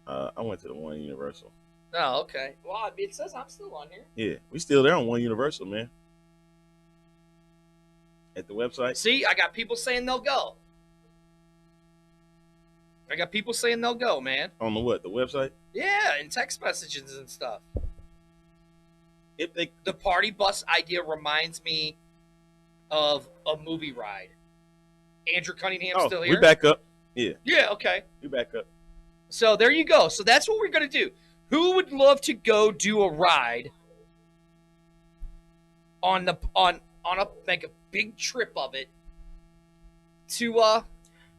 I went to the One Universal. Oh, okay. Well, it says I'm still on here. Yeah, we still there on One Universal, man. At the website. See, I got people saying they'll go. Man. On the what? The website? Yeah, in text messages and stuff. The party bus idea reminds me of a movie ride. Andrew Cunningham's still here? We back up. Yeah. Yeah, okay. We back up. So there you go. So that's what we're going to do. Who would love to go do a ride make a big trip of it to I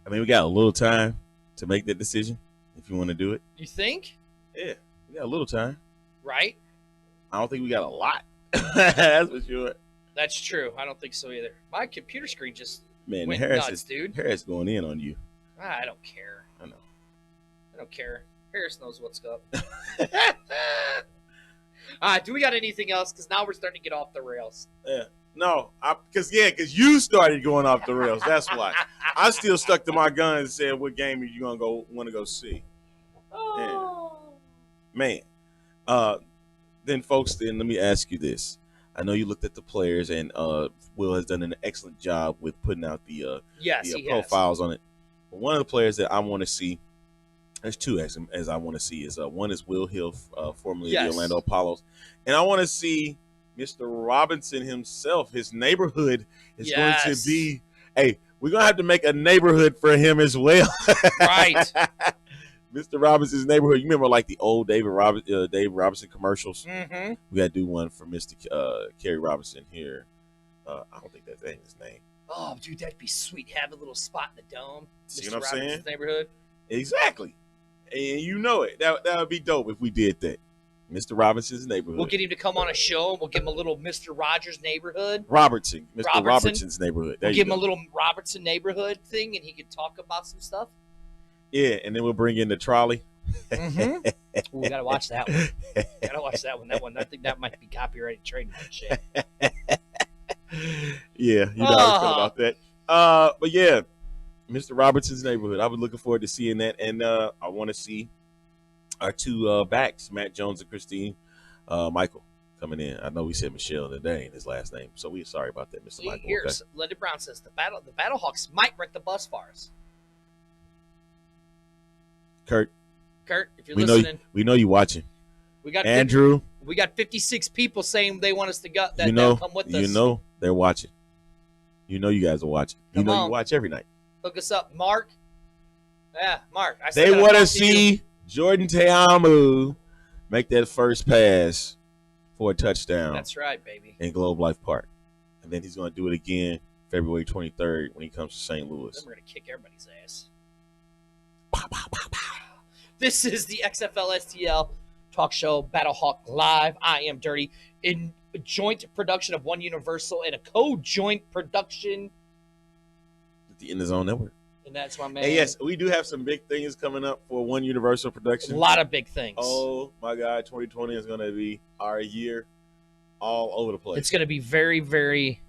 mean, we got a little time to make that decision if you want to do it. You think? Yeah, we got a little time. Right? I don't think we got a lot. That's for sure. That's true. I don't think so either. My computer screen just went Harris nuts, dude. Harris going in on you. I don't care. I know. I don't care. Harris knows what's up. All right, do we got anything else? Because now we're starting to get off the rails. Yeah. No, because you started going off the rails. That's why. I still stuck to my guns and said, what game are you going to want to go see? Oh. Man. Then, folks, let me ask you this. I know you looked at the players, and Will has done an excellent job with putting out the profiles on it. But one of the players that I want to see, there's two as I want to see, is one is Will Hill, formerly of the Orlando Apollos. And I want to see Mr. Robinson himself. His neighborhood is going to be, hey, we're going to have to make a neighborhood for him as well. Right. Mr. Robinson's neighborhood. You remember like the old Dave Robinson commercials? Mm-hmm. We got to do one for Mr. Kerry Robinson here. I don't think that's his name. Oh, dude, that'd be sweet. Have a little spot in the dome. See Mr. what I'm saying? Neighborhood. Exactly. And you know it. That would be dope if we did that. Mr. Robinson's neighborhood. We'll get him to come on a show. We'll give him a little Mr. Rogers neighborhood. Mr. Robertson's neighborhood. We'll give him a little Robertson neighborhood thing, and he can talk about some stuff. Yeah, and then we'll bring in the trolley. Mm-hmm. Ooh, we gotta watch that one. I think that might be copyrighted trademark shit. Yeah, you know how I feel about that. But yeah, Mr. Robertson's Neighborhood. I was looking forward to seeing that, and I want to see our two backs, Matt Jones and Christine Michael, coming in. I know we said Michelle today in his last name, so we're sorry about that, Mr. Michael. Here's Linda Brown says the BattleHawks might rent the bus for us. Kurt, if you're listening, we know you watching. We got Andrew. We got 56 people saying they want us to go. That come with us. You know they're watching. You know you guys are watching. You watch every night. Hook us up, Mark. Yeah, Mark. They want to see Jordan Teamu make that first pass for a touchdown. That's right, baby. In Globe Life Park. And then he's going to do it again February 23rd when he comes to St. Louis. Then we're going to kick everybody's ass. This is the XFL STL talk show, BattleHawk Live. I am Dirty. In a joint production of One Universal and a co-joint production with the In the Zone Network. And that's my man. And yes, we do have some big things coming up for One Universal production. A lot of big things. Oh my God, 2020 is going to be our year all over the place. It's going to be very, very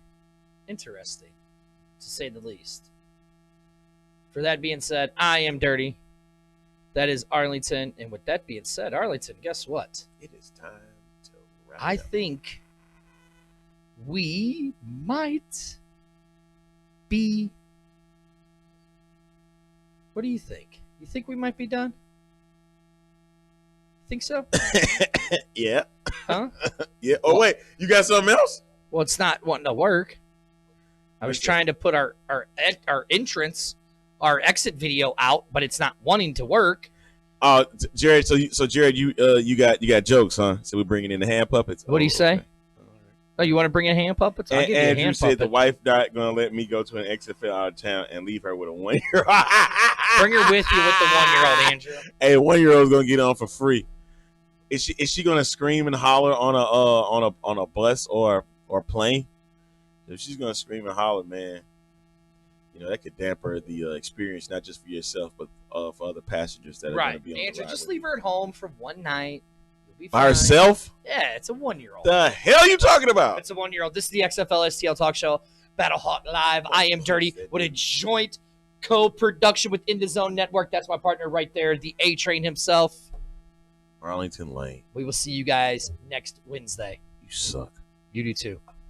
interesting, to say the least. For that being said, I am Dirty. That is Arlington. And with that being said, Arlington, guess what? It is time to wrap I up. think we might be... What do you think? You think we might be done? Think so? Yeah. Huh? Yeah. Oh, wait. You got something else? Well, it's not wanting to work. I was trying to put our entrance, our exit video out, but it's not wanting to work. Jared. So Jared, you got jokes, huh? So we're bringing in the hand puppets. What do you say? Okay. Oh, you want to bring in hand puppets? I'll give you a Andrew hand said puppet. the wife not going to let me go to an XFL out of town and leave her with a 1-year-old. Bring her with you with the 1-year-old, Andrew. Hey, 1-year-old's going to get on for free. Is she going to scream and holler on a bus or plane? If she's going to scream and holler, man, you know that could damper the experience, not just for yourself, but for other passengers that are going to be on Andrew, the ride. just leave her at home for one night. You'll be By fine. herself? Yeah, it's a 1-year-old. The hell you talking about? It's a 1-year-old. This is the XFL STL Talk Show, BattleHawk Live. I am Dirty with a joint co-production with In the Zone Network. That's my partner right there, the A-Train himself. Arlington Lane. We will see you guys next Wednesday. You suck. You do too.